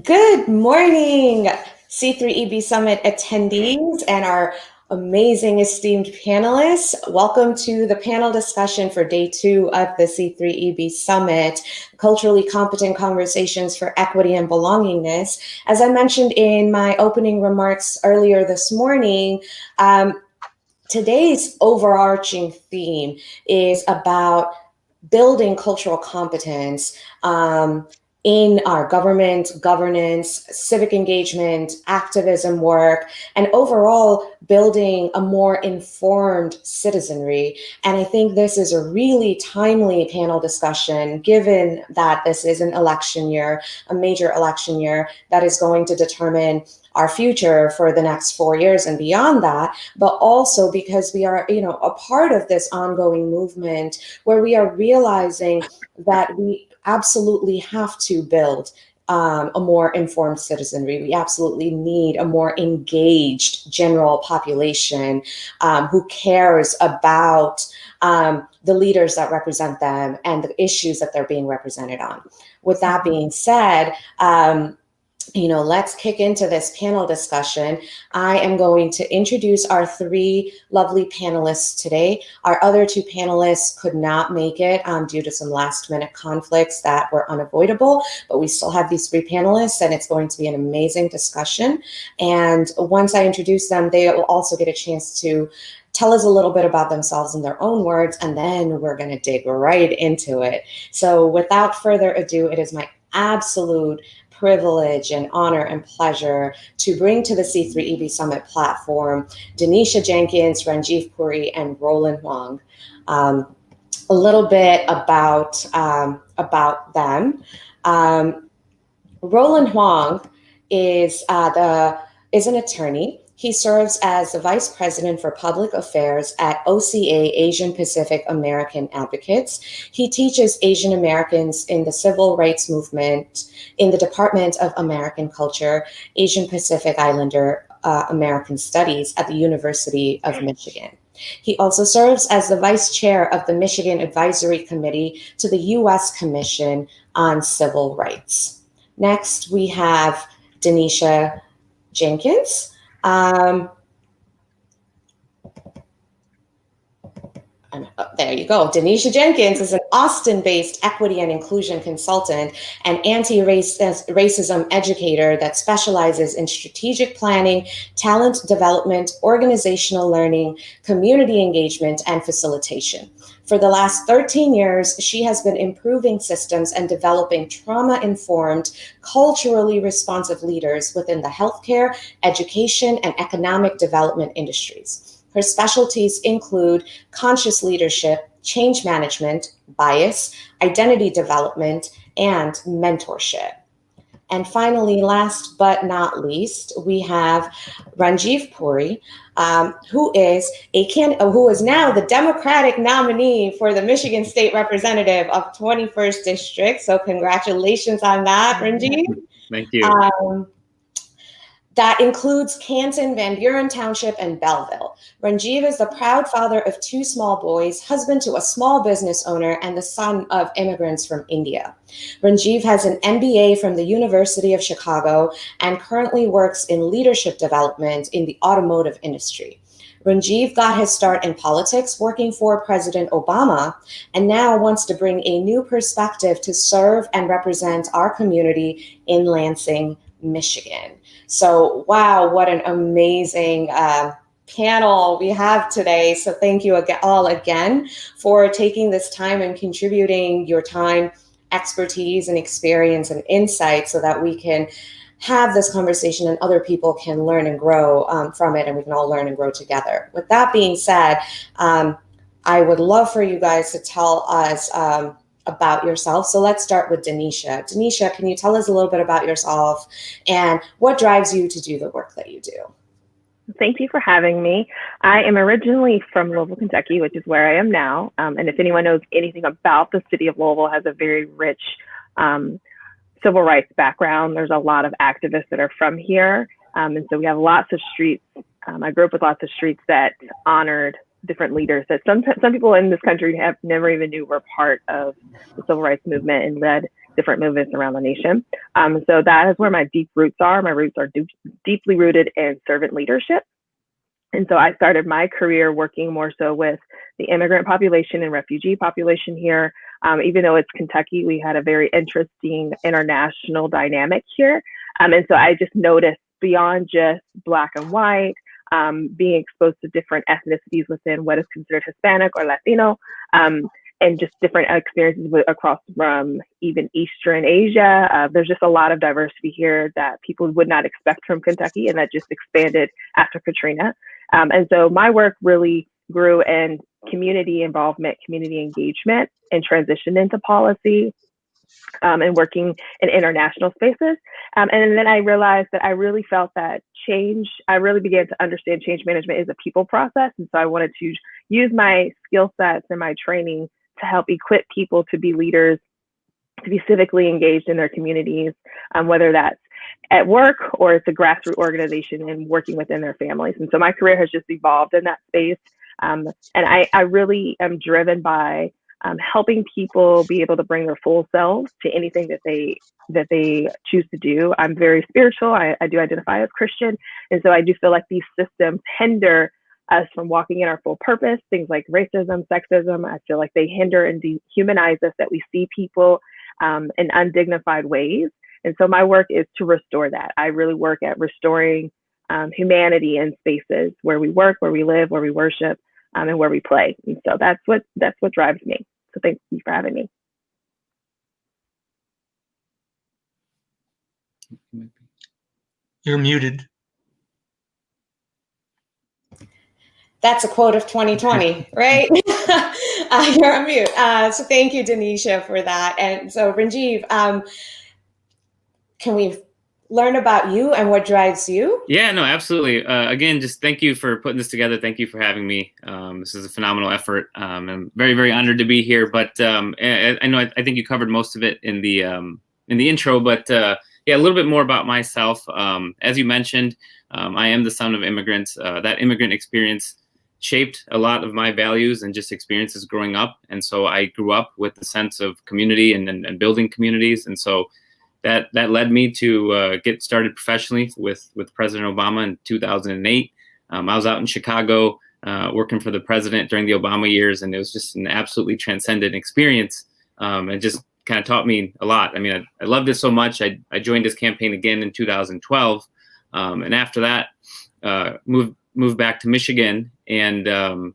Good morning, C3EB Summit attendees and our amazing esteemed panelists. Welcome to the panel discussion for day 2 of the C3EB Summit, Culturally Competent Conversations for Equity and Belongingness. As I mentioned in my opening remarks earlier this morning, today's overarching theme is about building cultural competence in our government, governance, civic engagement, activism work, and overall building a more informed citizenry. And I think this is a really timely panel discussion, given that this is an election year, a major election year that is going to determine our future for the next 4 years and beyond that, but also because we are, a part of this ongoing movement where we are realizing that we absolutely have to build a more informed citizenry. We absolutely need a more engaged general population who cares about the leaders that represent them and the issues that they're being represented on. With that being said, let's kick into this panel discussion. I am going to introduce our 3 lovely panelists today. Our other 2 panelists could not make it due to some last-minute conflicts that were unavoidable, but we still have these 3 panelists, and it's going to be an amazing discussion. And once I introduce them, they will also get a chance to tell us a little bit about themselves in their own words, and then we're going to dig right into it. So without further ado, it is my absolute privilege and honor and pleasure to bring to the C3EB Summit platform Denisha Jenkins, Ranjeev Puri, and Roland Hwang. A little bit about them. Roland Hwang is an attorney. He serves as the Vice President for Public Affairs at OCA, Asian Pacific American Advocates. He teaches Asian Americans in the Civil Rights Movement in the Department of American Culture, Asian Pacific Islander American Studies at the University of Michigan. He also serves as the Vice Chair of the Michigan Advisory Committee to the U.S. Commission on Civil Rights. Next, we have Denisha Jenkins. There you go. Denisha Jenkins is an Austin-based equity and inclusion consultant and anti-racism educator that specializes in strategic planning, talent development, organizational learning, community engagement, and facilitation. For the last 13 years, she has been improving systems and developing trauma-informed, culturally responsive leaders within the healthcare, education, and economic development industries. Her specialties include conscious leadership, change management, bias, identity development, and mentorship. And finally, last but not least, we have Ranjeev Puri, who is now the Democratic nominee for the Michigan State Representative of 21st District. So congratulations on that, Ranjeev. Thank you. That includes Canton, Van Buren Township, and Belleville. Ranjeev is the proud father of 2 small boys, husband to a small business owner, and the son of immigrants from India. Ranjeev has an MBA from the University of Chicago and currently works in leadership development in the automotive industry. Ranjeev got his start in politics working for President Obama and now wants to bring a new perspective to serve and represent our community in Lansing, Michigan. So, wow, what an amazing panel we have today. So thank you all again for taking this time and contributing your time, expertise, and experience and insight so that we can have this conversation and other people can learn and grow from it, and we can all learn and grow together. With that being said, I would love for you guys to tell us about yourself. So let's start with Denisha. Denisha, can you tell us a little bit about yourself and what drives you to do the work that you do? Thank you for having me. I am originally from Louisville, Kentucky, which is where I am now. And if anyone knows anything about the city of Louisville, it has a very rich civil rights background. There's a lot of activists that are from here. And so we have lots of streets. I grew up with lots of streets that honored different leaders that some people in this country have never even knew were part of the civil rights movement and led different movements around the nation. So that is where my deep roots are. My roots are deeply rooted in servant leadership. And so I started my career working more so with the immigrant population and refugee population here. Even though it's Kentucky, we had a very interesting international dynamic here. And so I just noticed beyond just Black and white, being exposed to different ethnicities within what is considered Hispanic or Latino, and just different experiences across from even Eastern Asia. There's just a lot of diversity here that people would not expect from Kentucky, and that just expanded after Katrina. And so my work really grew in community involvement, community engagement, and transitioned into policy, and working in international spaces. And then I realized that I really felt that I really began to understand change management is a people process. And so I wanted to use my skill sets and my training to help equip people to be leaders, to be civically engaged in their communities, whether that's at work or it's a grassroots organization and working within their families. And so my career has just evolved in that space. And I really am driven by helping people be able to bring their full selves to anything that they choose to do. I'm very spiritual. I do identify as Christian. And so I do feel like these systems hinder us from walking in our full purpose. Things like racism, sexism, I feel like they hinder and dehumanize us, that we see people in undignified ways. And so my work is to restore that. I really work at restoring humanity in spaces where we work, where we live, where we worship, and where we play. And so that's what drives me. So thank you for having me. You're muted. That's a quote of 2020, right? You're on mute. So thank you, Denisha, for that. And so Ranjiv, can we learn about you and what drives you? Yeah, no, absolutely. Again, just thank you for putting this together. Thank you for having me. This is a phenomenal effort. I'm very, very honored to be here. But I know I think you covered most of it in the intro. But yeah, a little bit more about myself. As you mentioned, I am the son of immigrants. That immigrant experience shaped a lot of my values and just experiences growing up. And so I grew up with the sense of community and building communities. And so that led me to get started professionally with President Obama in 2008. I was out in Chicago working for the president during the Obama years, and it was just an absolutely transcendent experience. It just kind of taught me a lot. I mean, I loved it so much. I joined his campaign again in 2012, and after that, moved back to Michigan and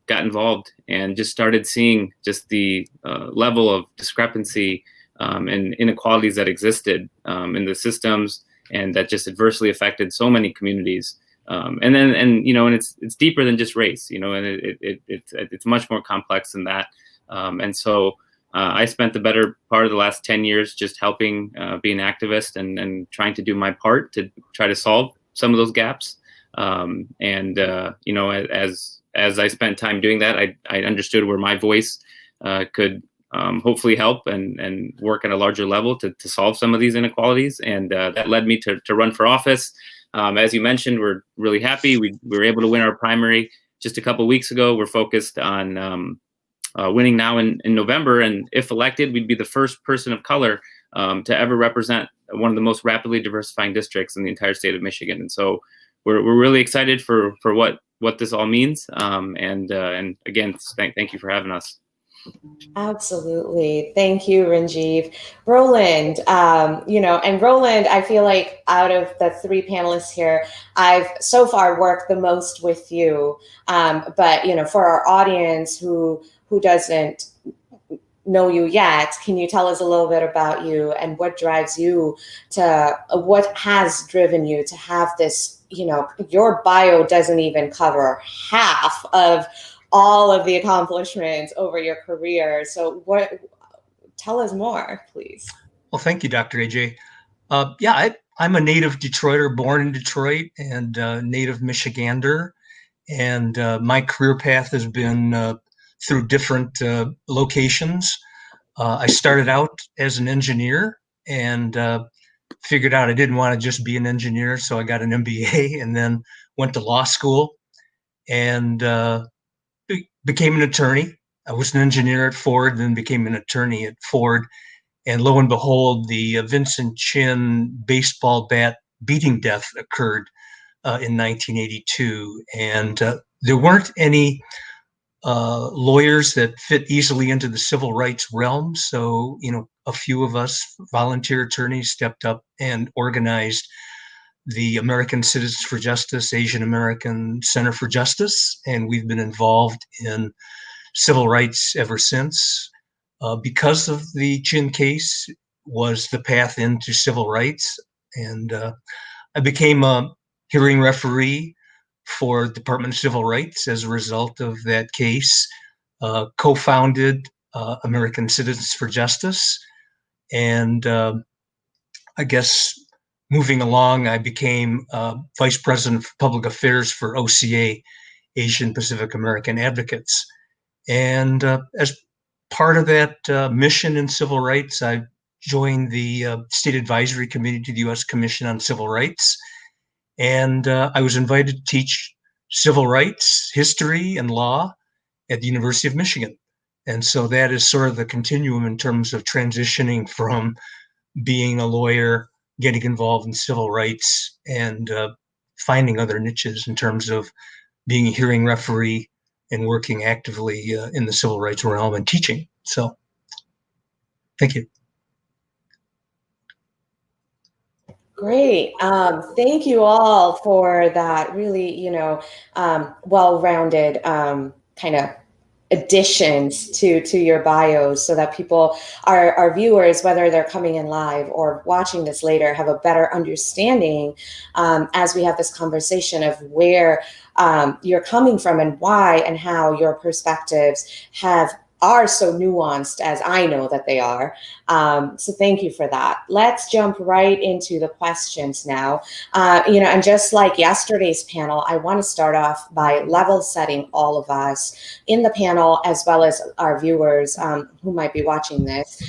got involved and just started seeing just the level of discrepancy and inequalities that existed in the systems, and that just adversely affected so many communities. And it's deeper than just race, and it's much more complex than that. And so I spent the better part of the last 10 years just helping be an activist and trying to do my part to try to solve some of those gaps. As I spent time doing that, I understood where my voice could hopefully help and work at a larger level to solve some of these inequalities. And that led me to run for office. As you mentioned, we're really happy. We were able to win our primary just a couple of weeks ago. We're focused on winning now in November. And if elected, we'd be the first person of color to ever represent one of the most rapidly diversifying districts in the entire state of Michigan. And so we're really excited for what this all means. And again, thank you for having us. Absolutely. Thank you, Ranjiv. Roland, and Roland, I feel like out of the three panelists here, I've so far worked the most with you. But, for our audience who doesn't know you yet, can you tell us a little bit about you and what drives you what has driven you to have this, your bio doesn't even cover half of all of the accomplishments over your career. So tell us more, please. Well, thank you, Dr. AJ. I'm a native Detroiter, born in Detroit, and native Michigander. And my career path has been through different locations. I started out as an engineer and figured out I didn't want to just be an engineer. So I got an MBA and then went to law school and became an attorney. I was an engineer at Ford, then became an attorney at Ford. And lo and behold, the Vincent Chin baseball bat beating death occurred in 1982. And there weren't any lawyers that fit easily into the civil rights realm. So, a few of us volunteer attorneys stepped up and organized the American Citizens for Justice, Asian American Center for Justice, and we've been involved in civil rights ever since. Because of the Chin case was the path into civil rights, and I became a hearing referee for Department of Civil Rights as a result of that case, co-founded American Citizens for Justice, and I guess moving along, I became Vice President of Public Affairs for OCA, Asian Pacific American Advocates. And as part of that mission in civil rights, I joined the State Advisory Committee to the U.S. Commission on Civil Rights. And I was invited to teach civil rights, history, and law at the University of Michigan. And so that is sort of the continuum in terms of transitioning from being a lawyer, getting involved in civil rights, and finding other niches in terms of being a hearing referee and working actively in the civil rights realm and teaching. So, thank you. Great. Thank you all for that really, well-rounded kind of additions to your bios, so that people, our viewers, whether they're coming in live or watching this later, have a better understanding as we have this conversation of where you're coming from and why and how your perspectives are so nuanced as I know that they are. So thank you for that. Let's jump right into the questions now. And just like yesterday's panel, I want to start off by level setting all of us in the panel, as well as our viewers who might be watching this.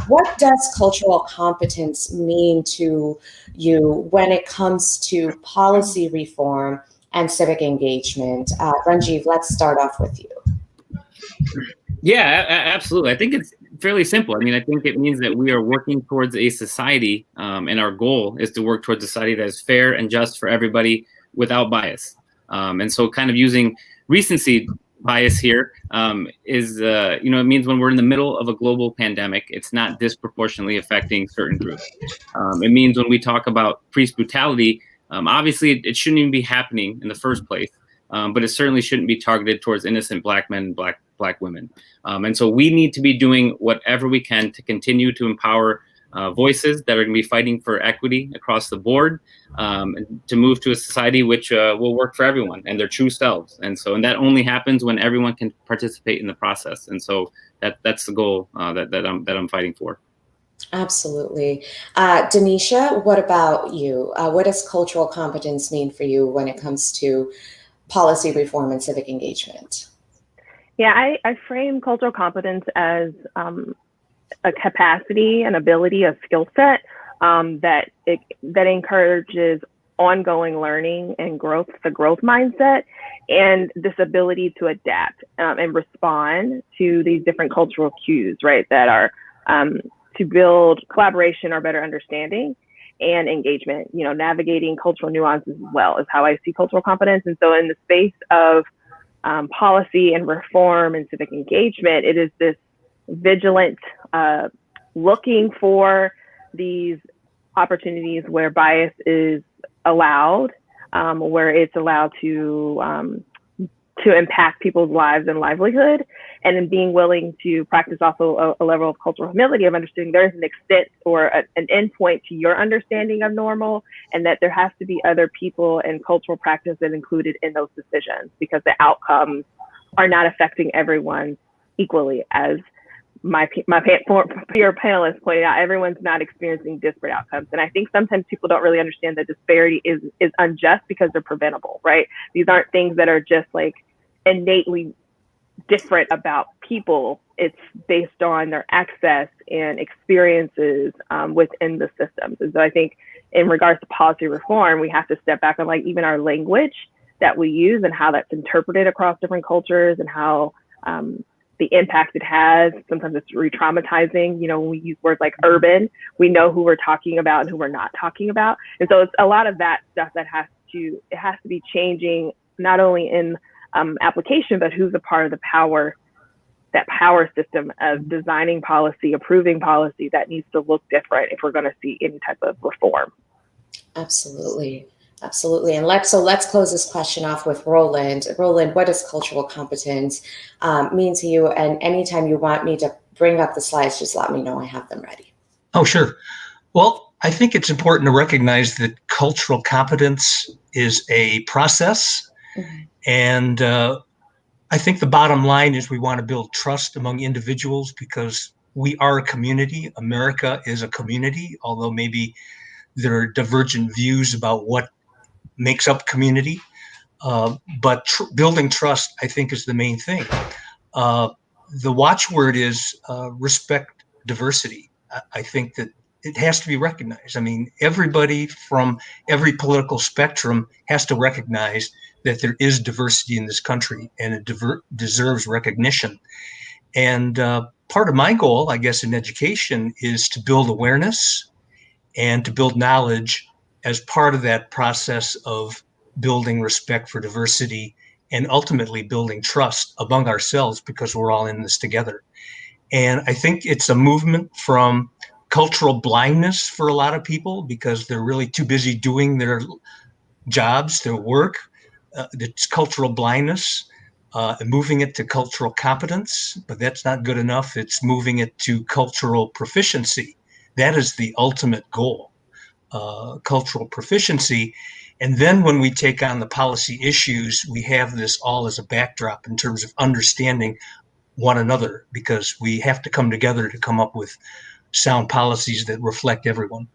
What does cultural competence mean to you when it comes to policy reform and civic engagement? Ranjiv, let's start off with you. Yeah, absolutely. I think it's fairly simple. I mean, I think it means that we are working towards a society, and our goal is to work towards a society that is fair and just for everybody without bias. And so kind of using recency bias here is, it means when we're in the middle of a global pandemic, it's not disproportionately affecting certain groups. It means when we talk about police brutality, obviously it shouldn't even be happening in the first place, but it certainly shouldn't be targeted towards innocent Black men and Black women. And so we need to be doing whatever we can to continue to empower voices that are going to be fighting for equity across the board, and to move to a society which will work for everyone and their true selves. And that only happens when everyone can participate in the process. And so that's the goal that I'm fighting for. Absolutely. Denisha, what about you? What does cultural competence mean for you when it comes to policy reform and civic engagement? Yeah, I frame cultural competence as a capacity, an ability, a skill set that encourages ongoing learning and growth, the growth mindset, and this ability to adapt and respond to these different cultural cues, right, that are to build collaboration or better understanding and engagement. Navigating cultural nuances as well is how I see cultural competence. And so in the space of policy and reform and civic engagement, it is this vigilant looking for these opportunities where bias is allowed, where it's allowed to impact people's lives and livelihood, and in being willing to practice also a level of cultural humility of understanding there is an extent or an endpoint to your understanding of normal, and that there has to be other people and cultural practices included in those decisions, because the outcomes are not affecting everyone equally. As my peer panelists pointed out, everyone's not experiencing disparate outcomes. And I think sometimes people don't really understand that disparity is unjust because they're preventable, right? These aren't things that are just like innately different about people. It's based on their access and experiences within the systems. And so I think in regards to policy reform, we have to step back on like even our language that we use and how that's interpreted across different cultures, and how the impact it has. Sometimes it's re-traumatizing. You know, when we use words like urban, we know who we're talking about and who we're not talking about. And so it's a lot of that stuff that has to be changing, not only in application, but who's a part of the power, that power system of designing policy, approving policy that needs to look different if we're going to see any type of reform. Absolutely. Absolutely. And let's close this question off with Roland. Roland, what does cultural competence mean to you? And anytime you want me to bring up the slides, just let me know. I have them ready. Oh, sure. Well, I think it's important to recognize that cultural competence is a process. Mm-hmm. And I think the bottom line is we want to build trust among individuals because we are a community. America is a community, although maybe there are divergent views about what makes up community. But building trust, I think, is the main thing. The watchword is respect diversity. I think that it has to be recognized. I mean, everybody from every political spectrum has to recognize that there is diversity in this country and it deserves recognition. And part of my goal, I guess, in education is to build awareness and to build knowledge as part of that process of building respect for diversity and ultimately building trust among ourselves because we're all in this together. And I think it's a movement from cultural blindness for a lot of people because they're really too busy doing their jobs, their work. It's cultural blindness, and moving it to cultural competence, but that's not good enough. It's moving it to cultural proficiency. That is the ultimate goal, cultural proficiency. And then when we take on the policy issues, we have this all as a backdrop in terms of understanding one another, because we have to come together to come up with sound policies that reflect everyone.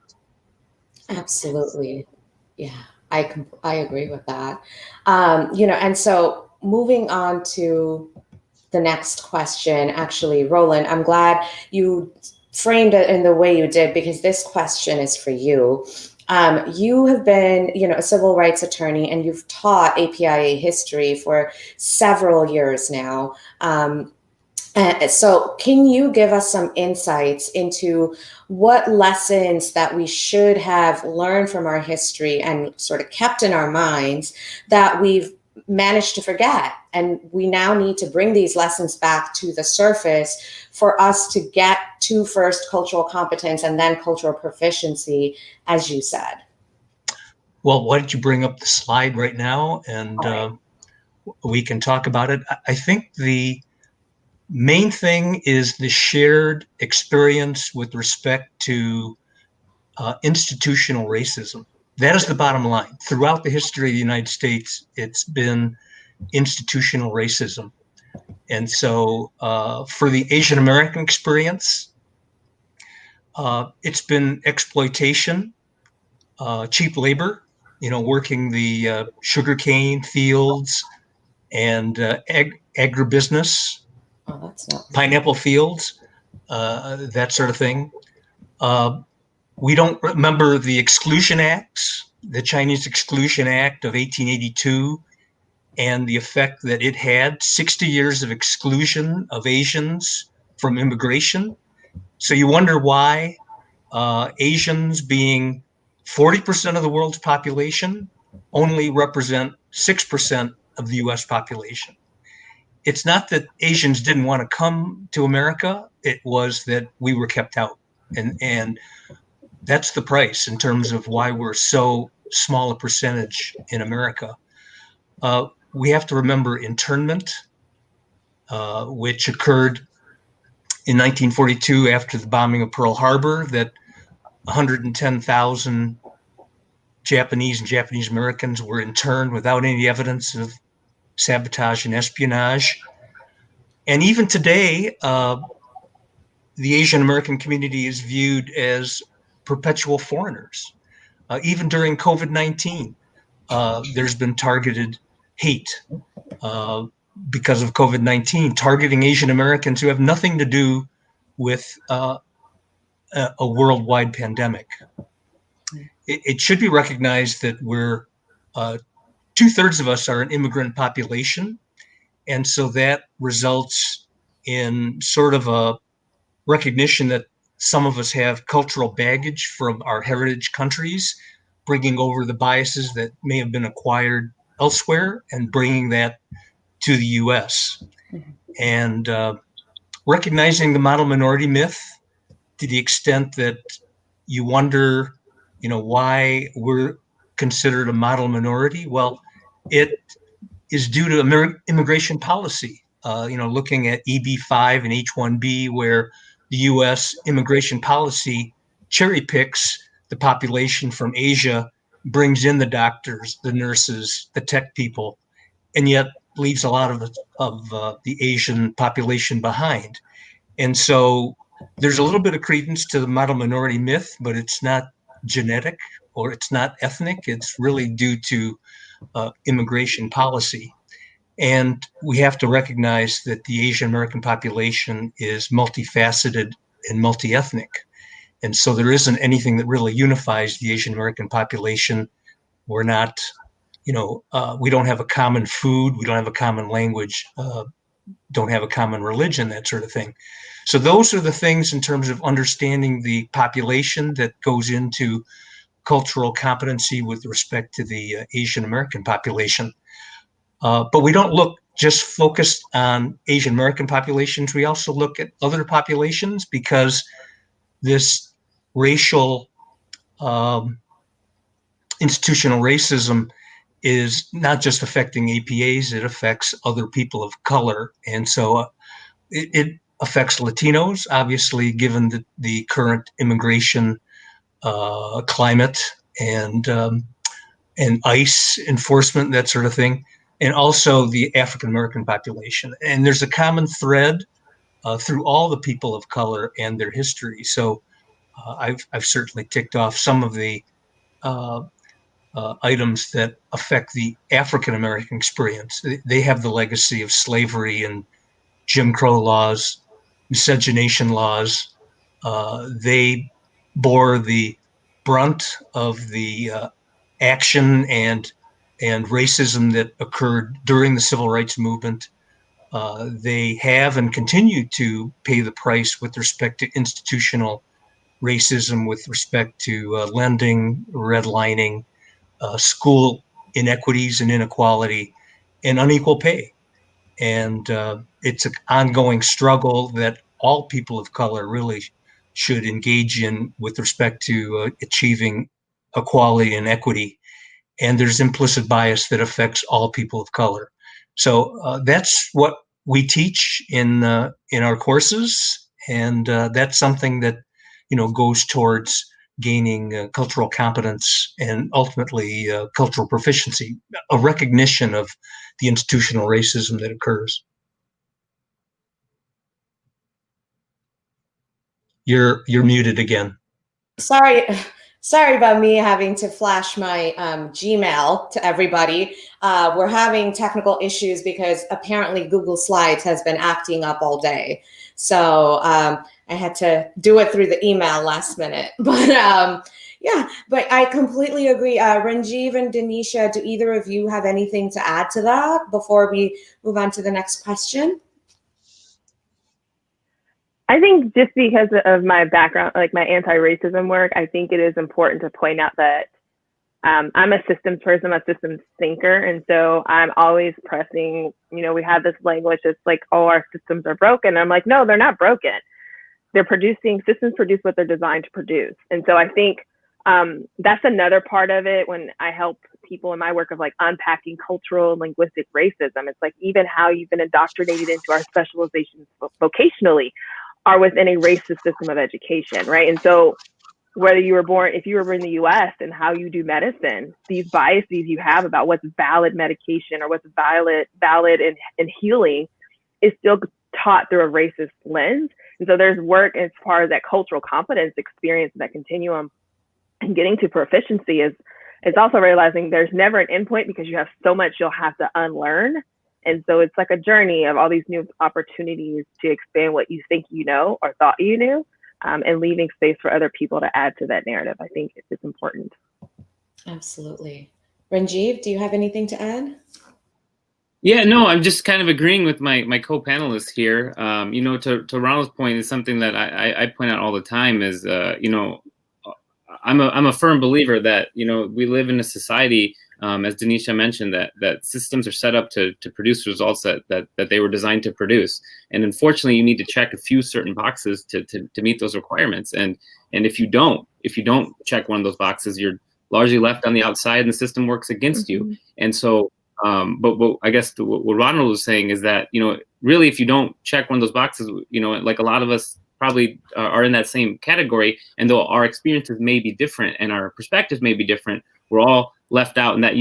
Absolutely. Yeah, I agree with that. And so moving on to the next question, actually, Roland, I'm glad you framed it in the way you did, because this question is for you. You have been, a civil rights attorney, and you've taught APIA history for several years now. So can you give us some insights into what lessons that we should have learned from our history and sort of kept in our minds that we've managed to forget? And we now need to bring these lessons back to the surface for us to get to first cultural competence and then cultural proficiency, as you said. Well, why don't you bring up the slide right now and we can talk about it. I think the main thing is the shared experience with respect to institutional racism. That is the bottom line. Throughout the history of the United States, it's been institutional racism. And so for the Asian American experience, it's been exploitation, cheap labor, working the sugarcane fields and agribusiness, pineapple fields, that sort of thing. We don't remember the Exclusion Acts, the Chinese Exclusion Act of 1882, and the effect that it had, 60 years of exclusion of Asians from immigration. So you wonder why Asians, being 40% of the world's population, only represent 6% of the US population. It's not that Asians didn't want to come to America, it was that we were kept out. And that's the price in terms of why we're so small a percentage in America. We have to remember internment, which occurred in 1942 after the bombing of Pearl Harbor, that 110,000 Japanese and Japanese Americans were interned without any evidence of sabotage and espionage. And even today, the Asian American community is viewed as perpetual foreigners. Even during COVID-19, there's been targeted hate because of COVID-19, targeting Asian Americans who have nothing to do with a worldwide pandemic. It should be recognized that we're 2/3 of us are an immigrant population. And so that results in sort of a recognition that some of us have cultural baggage from our heritage countries, bringing over the biases that may have been acquired elsewhere and bringing that to the US. And recognizing the model minority myth to the extent that you wonder, why we're considered a model minority. Well, it is due to immigration policy. Looking at EB-5 and H-1B, where the U.S. immigration policy cherry picks the population from Asia, brings in the doctors, the nurses, the tech people, and yet leaves a lot of the Asian population behind. And so there's a little bit of credence to the model minority myth, but it's not genetic or it's not ethnic. It's really due to immigration policy. And we have to recognize that the Asian American population is multifaceted and multi-ethnic. And so there isn't anything that really unifies the Asian American population. We're not, we don't have a common food, we don't have a common language, don't have a common religion, that sort of thing. So those are the things in terms of understanding the population that goes into cultural competency with respect to the Asian American population. But we don't look just focused on Asian American populations. We also look at other populations because this racial institutional racism is not just affecting APAs, it affects other people of color. And so it affects Latinos, obviously, given the current immigration climate and ICE enforcement, that sort of thing, and also the African American population. And there's a common thread through all the people of color and their history. So I've certainly ticked off some of the items that affect the African American experience. They have the legacy of slavery and Jim Crow laws, miscegenation laws. They bore the brunt of the action and racism that occurred during the civil rights movement. They have and continue to pay the price with respect to institutional racism, with respect to lending, redlining, school inequities and inequality, and unequal pay. And it's an ongoing struggle that all people of color really should engage in with respect to achieving equality and equity. And there's implicit bias that affects all people of color. So that's what we teach in our courses, and that's something that goes towards gaining cultural competence and ultimately cultural proficiency, a recognition of the institutional racism that occurs. You're muted again. Sorry about me having to flash my Gmail to everybody. We're having technical issues because apparently Google Slides has been acting up all day. So I had to do it through the email last minute. But yeah, but I completely agree. Ranjiv and Denisha, do either of you have anything to add to that before we move on to the next question? I think just because of my background, like my anti-racism work, I think it is important to point out that I'm a systems person, I'm a systems thinker. And so I'm always pressing, we have this language that's like, oh, our systems are broken. I'm like, no, they're not broken. Systems produce what they're designed to produce. And so I think that's another part of it when I help people in my work of like unpacking cultural and linguistic racism. It's like even how you've been indoctrinated into our specializations vocationally are within a racist system of education, right? And so whether if you were born in the US and how you do medicine, these biases you have about what's valid medication or what's valid in healing is still taught through a racist lens. And so there's work as far as that cultural competence experience, that continuum, and getting to proficiency is also realizing there's never an endpoint because you have so much you'll have to unlearn. And so it's like a journey of all these new opportunities to expand what you think you know or thought you knew, and leaving space for other people to add to that narrative. I think it's important. Absolutely. Ranjiv, do you have anything to add? Yeah, no, I'm just kind of agreeing with my co-panelists here. You know, to Ronald's point, is something that I point out all the time is, you know, I'm a firm believer that, you know, we live in a society, as Denisha mentioned, that systems are set up to produce results that they were designed to produce. And unfortunately, you need to check a few certain boxes to meet those requirements. And if you don't check one of those boxes, you're largely left on the outside and the system works against you. And so, but I guess what Ronald was saying is that, you know, really, if you don't check one of those boxes, you know, like a lot of us probably are in that same category, and though our experiences may be different and our perspectives may be different, we're all left out in that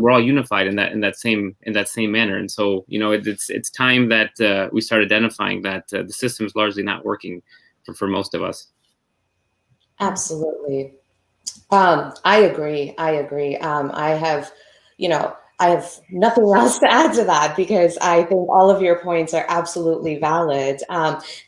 we're all unified in that same manner. And so, you know, it's time that we start identifying that the system is largely not working for most of us. Absolutely. I agree. I have, you know, I have nothing else to add to that because I think all of your points are absolutely valid.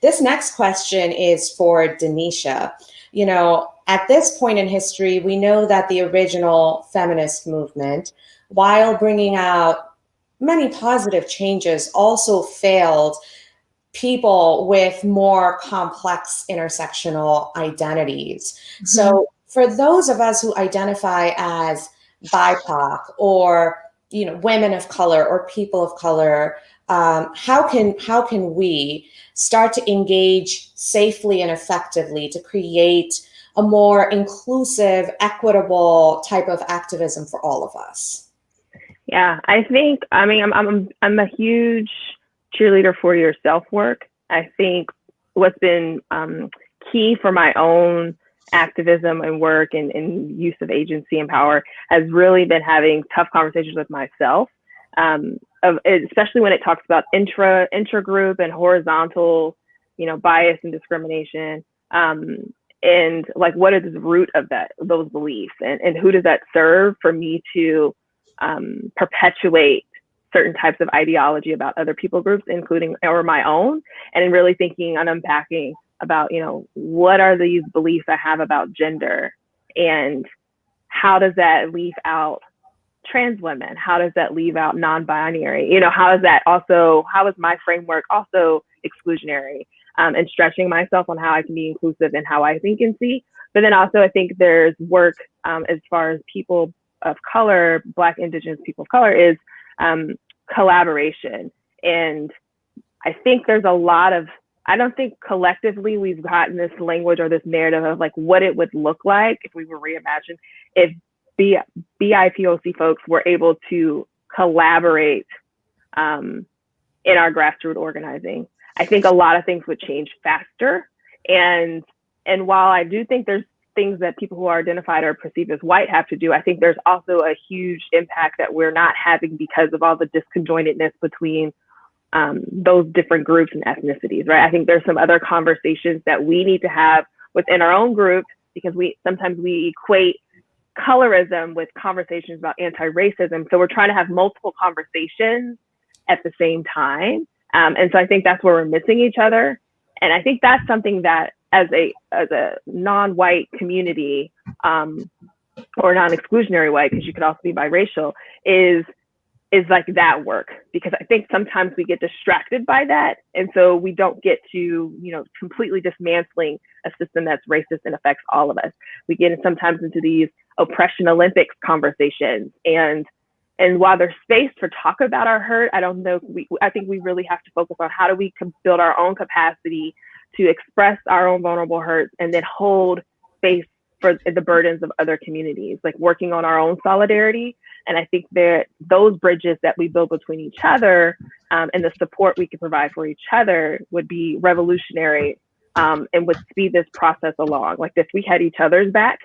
This next question is for Denisha. You know, at this point in history, we know that the original feminist movement, while bringing out many positive changes, also failed people with more complex intersectional identities. So for those of us who identify as BIPOC or, you know, women of color or people of color, how can we start to engage safely and effectively to create a more inclusive, equitable type of activism for all of us? Yeah, I think, I mean, I'm a huge cheerleader for your self-work. I think what's been key for my own activism and work and use of agency and power has really been having tough conversations with myself, especially when it talks about intra-group and horizontal, you know, bias and discrimination, and like what is the root of those beliefs, and who does that serve for me to perpetuate certain types of ideology about other people groups, including or my own, and really thinking and unpacking about, you know, what are these beliefs I have about gender, and how does that leave out trans women? How does that leave out non-binary? You know, how is my framework also exclusionary? And stretching myself on how I can be inclusive and how I think and see. But then also I think there's work as far as people of color, Black, Indigenous people of color, is collaboration. And I think there's a lot of, I don't think collectively we've gotten this language or this narrative of like what it would look like if we were reimagined, if BIPOC folks were able to collaborate in our grassroots organizing. I think a lot of things would change faster. And while I do think there's things that people who are identified or perceived as white have to do, I think there's also a huge impact that we're not having because of all the disconjointedness between those different groups and ethnicities, right? I think there's some other conversations that we need to have within our own group, because sometimes we equate colorism with conversations about anti-racism. So we're trying to have multiple conversations at the same time. And so I think that's where we're missing each other. And I think that's something that as a non-white community, or non-exclusionary white, because you could also be biracial, is like that work, because I think sometimes we get distracted by that. And so we don't get to, you know, completely dismantling a system that's racist and affects all of us. We get sometimes into these oppression Olympics conversations. And while there's space for talk about our hurt, I don't know, I think we really have to focus on how do we build our own capacity to express our own vulnerable hurts and then hold space for the burdens of other communities, like working on our own solidarity. And I think that those bridges that we build between each other and the support we can provide for each other would be revolutionary, and would speed this process along. Like if we had each other's back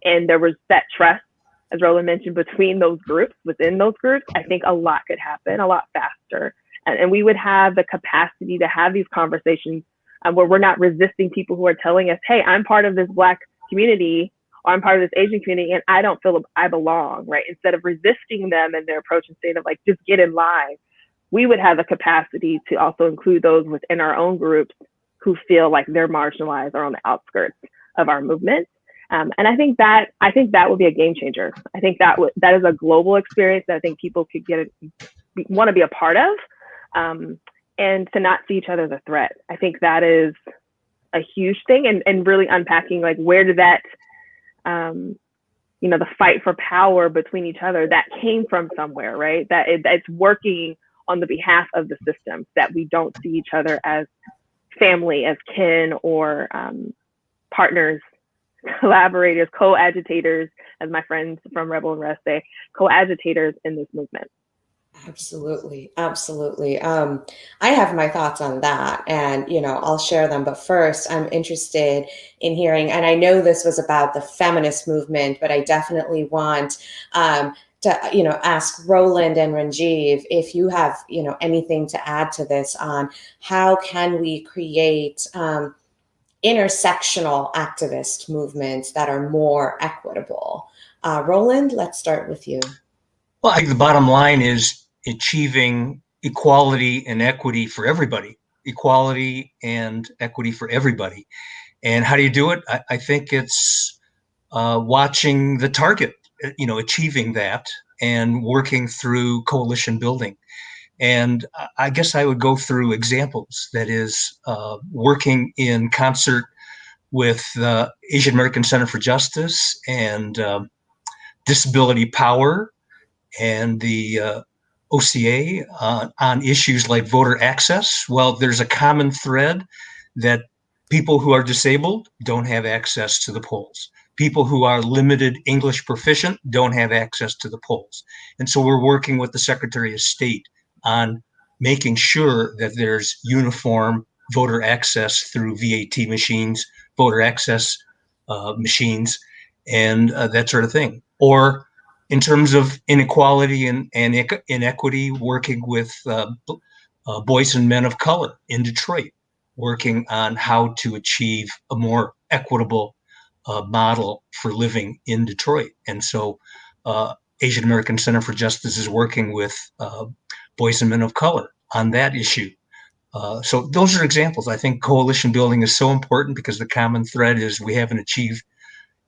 and there was that trust, as Roland mentioned, between those groups, within those groups, I think a lot could happen a lot faster. And we would have the capacity to have these conversations where we're not resisting people who are telling us, hey, I'm part of this Black community, or I'm part of this Asian community, and I don't feel I belong, right? Instead of resisting them and their approach and saying of like, just get in line, we would have the capacity to also include those within our own groups who feel like they're marginalized or on the outskirts of our movement. And I think that would be a game changer. I think that is a global experience that I think people could get want to be a part of, and to not see each other as a threat. I think that is a huge thing, and really unpacking like where did that, the fight for power between each other, that came from somewhere, right? It's working on the behalf of the system, that we don't see each other as family, as kin, or partners, collaborators, co-agitators, as my friends from Rebel and Rest say, co-agitators in this movement. Absolutely. Absolutely. I have my thoughts on that, and, I'll share them. But first, I'm interested in hearing, and I know this was about the feminist movement, but I definitely want to, ask Roland and Ranjiv if you have, anything to add to this on how can we create intersectional activist movements that are more equitable. Roland, let's start with you. Well, I think the bottom line is achieving equality and equity for everybody. Equality and equity for everybody. And how do you do it? I think it's watching the target, achieving that and working through coalition building. And I guess I would go through examples, that is, working in concert with the Asian American Center for Justice and Disability Power and the OCA on issues like voter access. Well, there's a common thread that people who are disabled don't have access to the polls. People who are limited English proficient don't have access to the polls. And so we're working with the Secretary of State on making sure that there's uniform voter access through VAT machines, voter access machines, and that sort of thing. Or in terms of inequality and inequity, working with boys and men of color in Detroit, working on how to achieve a more equitable model for living in Detroit. And so Asian American Center for Justice is working with boys and men of color on that issue. So those are examples. I think coalition building is so important because the common thread is we haven't achieved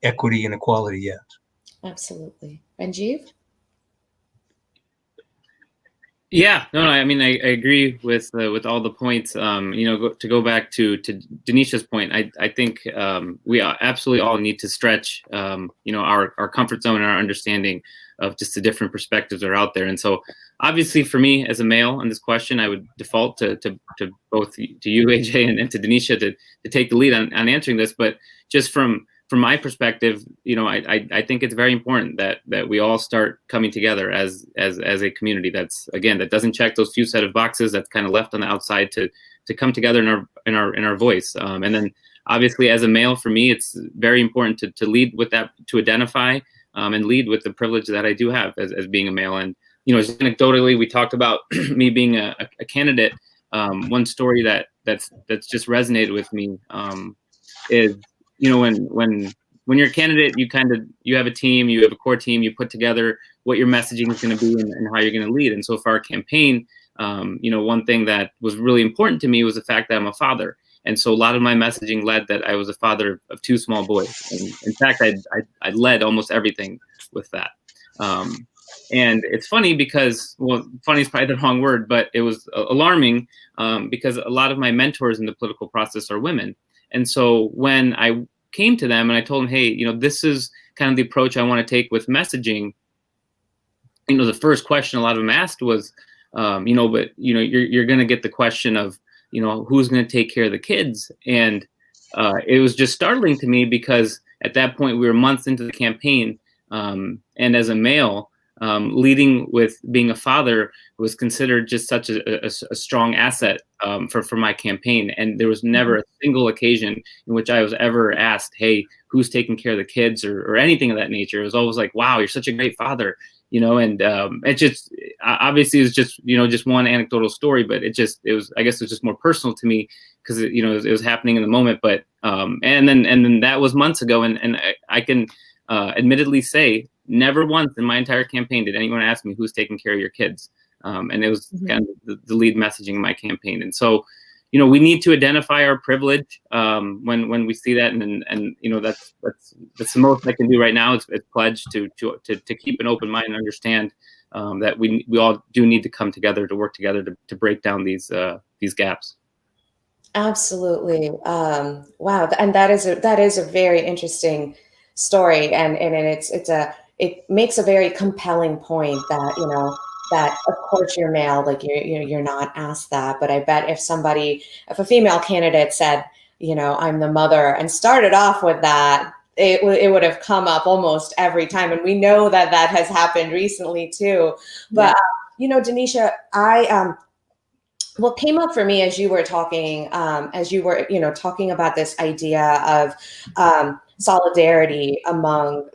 equity and equality yet. Absolutely. Ranjiv? Yeah, no, I mean, I agree with all the points. To go back to Denisha's point, I think we absolutely all need to stretch, our comfort zone and our understanding of just the different perspectives that are out there. And so, obviously, for me as a male on this question, I would default to both to you, AJ, and to Denisha to take the lead on answering this. But just from my perspective, I think it's very important that we all start coming together as a community that doesn't check those few set of boxes that's kind of left on the outside to come together in our voice. And then obviously as a male, for me, it's very important to lead with that, to identify and lead with the privilege that I do have as being a male. And, just anecdotally, we talked about me being a candidate. One story that's just resonated with me is, when you're a candidate, you have a team, you have a core team, you put together what your messaging is going to be and how you're going to lead. And so for our campaign, one thing that was really important to me was the fact that I'm a father. And so a lot of my messaging led that I was a father of two small boys. And in fact, I led almost everything with that. And it's funny because, well, funny is probably the wrong word, but it was alarming because a lot of my mentors in the political process are women. And so when I came to them and I told them, hey, this is kind of the approach I want to take with messaging, the first question a lot of them asked was, you're going to get the question of, who's going to take care of the kids? And it was just startling to me because at that point we were months into the campaign. And as a male, leading with being a father was considered just such a strong asset for my campaign. And there was never a single occasion in which I was ever asked, hey, who's taking care of the kids or anything of that nature. It was always like, wow, you're such a great father, and it just, obviously it was just, just one anecdotal story, but I guess it was just more personal to me because, it was happening in the moment. But, and then that was months ago. And I can admittedly say, never once in my entire campaign did anyone ask me who's taking care of your kids. And it was kind of the lead messaging in my campaign. And so, we need to identify our privilege when we see that. And that's the most I can do right now is pledge to keep an open mind and understand that we all do need to come together to work together to break down these gaps. Absolutely. Wow. And that is a very interesting story. And it makes a very compelling point that, that of course you're male, like you're not asked that. But I bet if a female candidate said, I'm the mother and started off with that, it would have come up almost every time. And we know that that has happened recently too. But, Denisha, what came up for me as you were talking, talking about this idea of solidarity among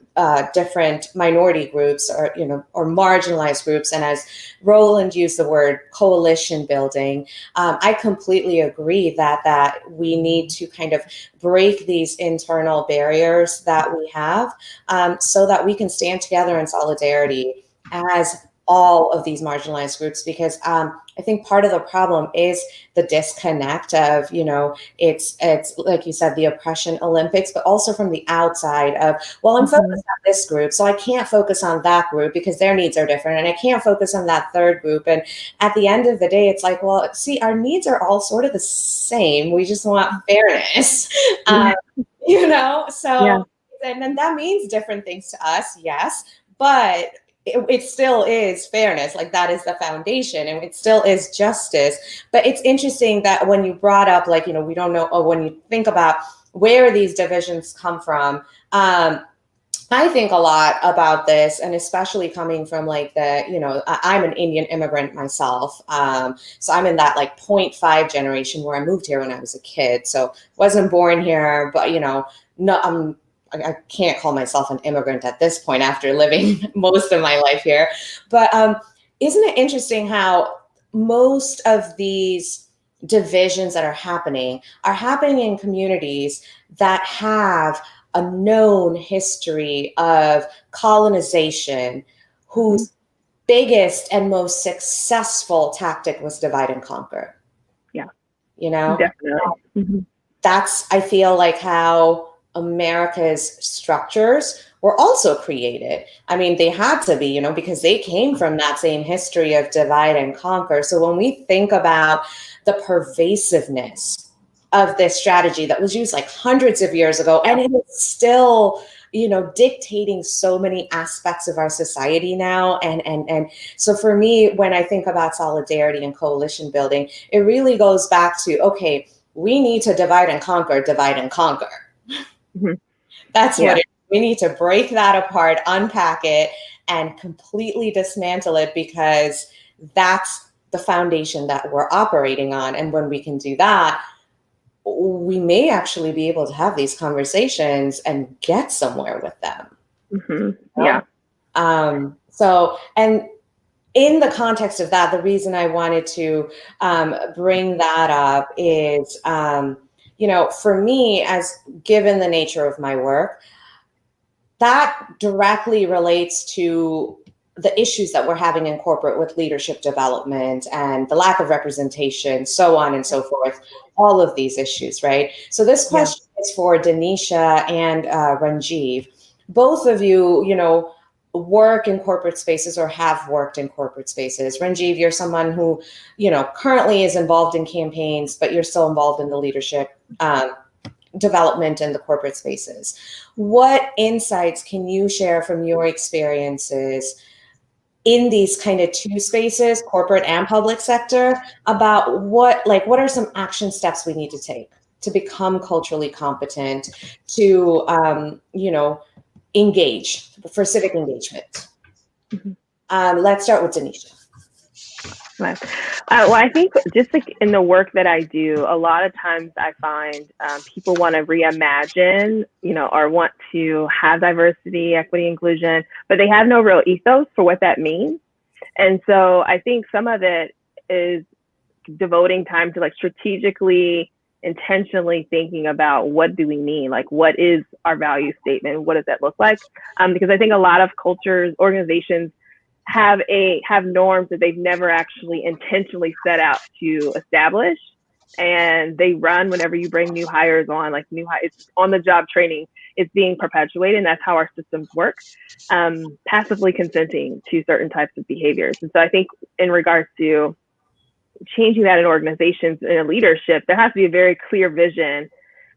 different minority groups or marginalized groups, and as Roland used the word coalition building, I completely agree that we need to kind of break these internal barriers that we have, so that we can stand together in solidarity as all of these marginalized groups, because I think part of the problem is the disconnect of, it's like you said, the oppression Olympics, but also from the outside of, well, I'm focused on this group, so I can't focus on that group because their needs are different, and I can't focus on that third group. And at the end of the day, it's like, well, see, our needs are all sort of the same. We just want fairness, so, and then that means different things to us, yes, but it still is fairness. Like, that is the foundation, and it still is justice. But it's interesting that when you brought up, like, we don't know, or when you think about where these divisions come from, I think a lot about this, and especially coming from like I'm an Indian immigrant myself. So I'm in that like 0.5 generation where I moved here when I was a kid. So wasn't born here, but no, I can't call myself an immigrant at this point after living most of my life here. But isn't it interesting how most of these divisions that are happening in communities that have a known history of colonization, whose biggest and most successful tactic was divide and conquer? Yeah. Definitely. That's, I feel like, how America's structures were also created. I mean, they had to be, because they came from that same history of divide and conquer. So when we think about the pervasiveness of this strategy that was used like hundreds of years ago, and it is still, dictating so many aspects of our society now. And so for me, when I think about solidarity and coalition building, it really goes back to, okay, we need to divide and conquer. That's what we need to break that apart, unpack it, and completely dismantle it, because that's the foundation that we're operating on. And when we can do that, we may actually be able to have these conversations and get somewhere with them. Yeah. So, and in the context of that, the reason I wanted to bring that up is, for me, as given the nature of my work, that directly relates to the issues that we're having in corporate with leadership development and the lack of representation, so on and so forth, all of these issues, right? So this question is for Denisha and Ranjiv. Both of you, work in corporate spaces or have worked in corporate spaces. Ranjiv, you're someone who, currently is involved in campaigns, but you're still involved in the leadership development in the corporate spaces. What insights can you share from your experiences in these kind of two spaces, corporate and public sector, about what are some action steps we need to take to become culturally competent, to, engage for civic engagement? Let's start with Denisha. Well, I think just like in the work that I do, a lot of times I find people want to reimagine, or want to have diversity, equity, inclusion, but they have no real ethos for what that means. And so I think some of it is devoting time to like strategically, intentionally thinking about what do we mean? Like, what is our value statement? What does that look like? Because I think a lot of cultures, organizations, have norms that they've never actually intentionally set out to establish, and they run whenever you bring new hires on, like it's on the job training. it's being perpetuated, and that's how our systems work, passively consenting to certain types of behaviors. And so I think in regards to changing that in organizations and in leadership, there has to be a very clear vision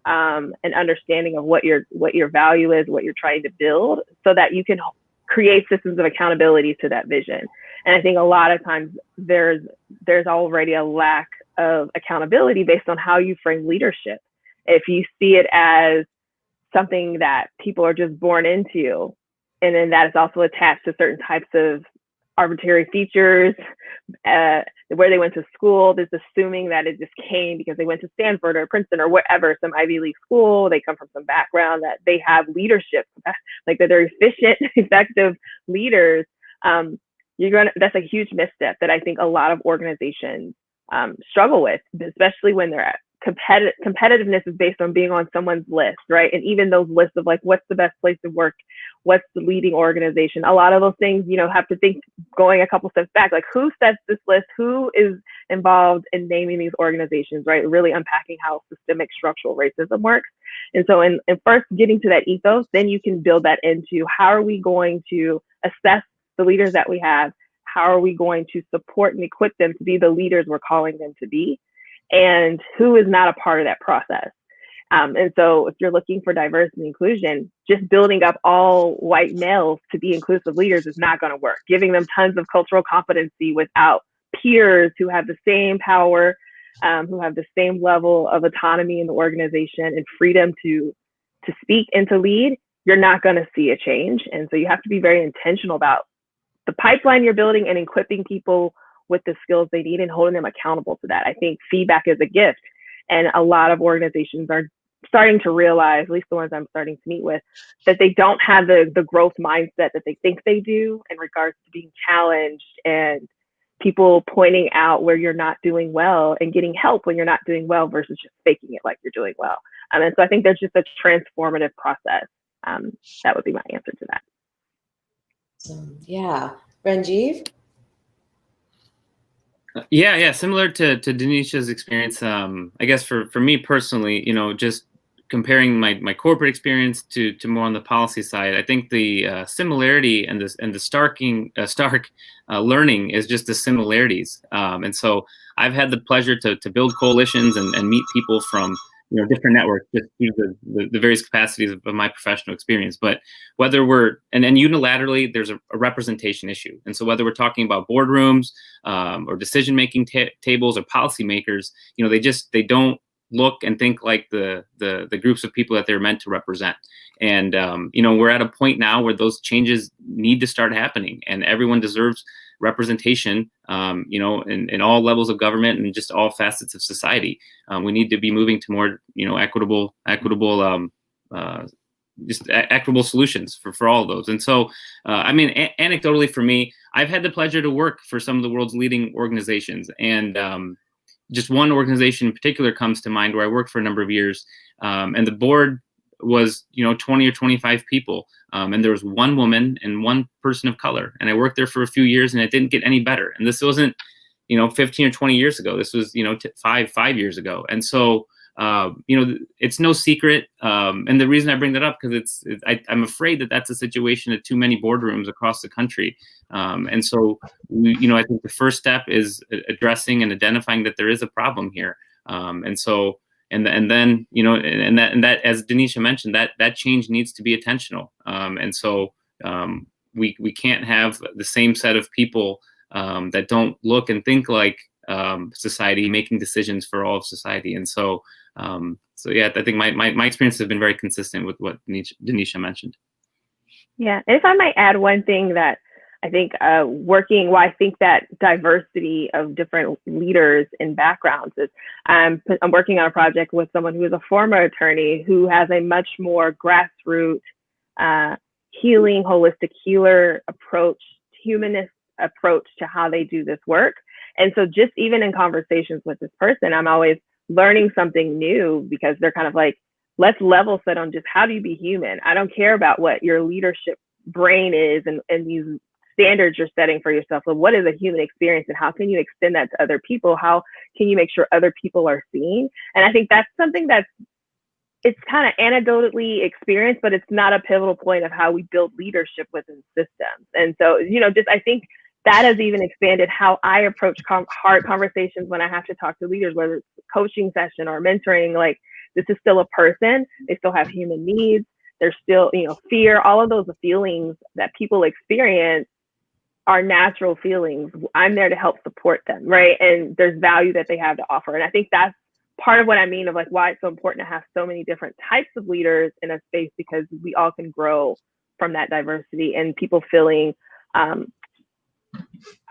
and understanding of what your value is, what you're trying to build, so that you can create systems of accountability to that vision. And I think a lot of times there's already a lack of accountability based on how you frame leadership. If you see it as something that people are just born into, and then that is also attached to certain types of arbitrary features, where they went to school, there's assuming that it just came because they went to Stanford or Princeton or whatever, some Ivy League school, they come from some background, that they have leadership, like that they're efficient, effective leaders. That's a huge misstep that I think a lot of organizations struggle with, especially when they're at competitiveness is based on being on someone's list, right? And even those lists of like, what's the best place to work? What's the leading organization? A lot of those things, have to think going a couple steps back, like who sets this list? Who is involved in naming these organizations, right? Really unpacking how systemic structural racism works. And so in first getting to that ethos, then you can build that into how are we going to assess the leaders that we have? How are we going to support and equip them to be the leaders we're calling them to be? And who is not a part of that process? And so if you're looking for diversity and inclusion, just building up all white males to be inclusive leaders is not going to work. Giving them tons of cultural competency without peers who have the same power, who have the same level of autonomy in the organization and freedom to speak and to lead, you're not going to see a change. And so you have to be very intentional about the pipeline you're building and equipping people with the skills they need and holding them accountable to that. I think feedback is a gift. And a lot of organizations are starting to realize, at least the ones I'm starting to meet with, that they don't have the growth mindset that they think they do in regards to being challenged and people pointing out where you're not doing well and getting help when you're not doing well versus just faking it like you're doing well. And so I think there's just a transformative process. That would be my answer to that. Yeah. Ranjiv? Yeah. Similar to Denisha's experience, I guess for me personally, just comparing my corporate experience to more on the policy side, I think the similarity and the stark learning is just the similarities. And so I've had the pleasure to build coalitions and meet people from different networks just through the various capacities of my professional experience. But whether and unilaterally, there's a representation issue. And so whether we're talking about boardrooms or decision-making tables or policymakers, they don't look and think like the groups of people that they're meant to represent. And, we're at a point now where those changes need to start happening, and everyone deserves representation, in all levels of government and just all facets of society. We need to be moving to more, equitable solutions for all of those. And so, anecdotally for me, I've had the pleasure to work for some of the world's leading organizations, and just one organization in particular comes to mind where I worked for a number of years, and the board was 20 or 25 people, and there was one woman and one person of color, and I worked there for a few years, and it didn't get any better. And this wasn't 15 or 20 years ago. This was 5 years ago. And so it's no secret, and the reason I bring that up because I'm afraid that that's a situation at too many boardrooms across the country. And so I think the first step is addressing and identifying that there is a problem here. And so and then that as Denisha mentioned, that change needs to be attentional. And so we can't have the same set of people that don't look and think like society making decisions for all of society. And so yeah, I think my experience has been very consistent with what Denisha mentioned. Yeah, and if I might add one thing that I think why I think that diversity of different leaders and backgrounds is, I'm working on a project with someone who is a former attorney who has a much more grassroots, healing, holistic healer approach, humanist approach to how they do this work. And so just even in conversations with this person, I'm always learning something new, because they're kind of like, let's level set on just how do you be human? I don't care about what your leadership brain is and these standards you're setting for yourself. But what is a human experience, and how can you extend that to other people? How can you make sure other people are seen? And I think that's something that's it's kind of anecdotally experienced, but it's not a pivotal point of how we build leadership within systems. And so, just I think that has even expanded how I approach hard conversations when I have to talk to leaders, whether it's a coaching session or mentoring. Like, this is still a person. They still have human needs. There's still, fear, all of those feelings that people experience are natural feelings. I'm there to help support them, right? And there's value that they have to offer. And I think that's part of what I mean of like why it's so important to have so many different types of leaders in a space, because we all can grow from that diversity and people feeling, a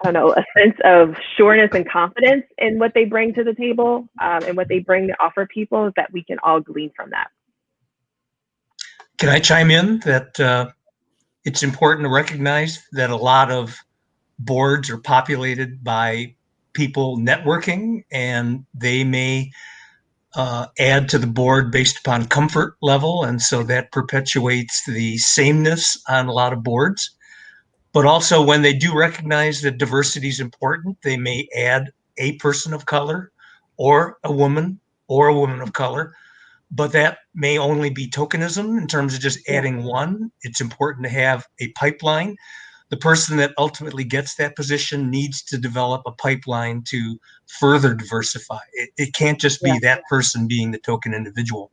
sense of sureness and confidence in what they bring to the table, and what they bring to offer people, that we can all glean from that. Can I chime in that it's important to recognize that a lot of boards are populated by people networking, and they may add to the board based upon comfort level, and so that perpetuates the sameness on a lot of boards. But also, when they do recognize that diversity is important, they may add a person of color or a woman of color, but that may only be tokenism in terms of just adding one. It's important to have a pipeline. The person that ultimately gets that position needs to develop a pipeline to further diversify. It can't just be that person being the token individual.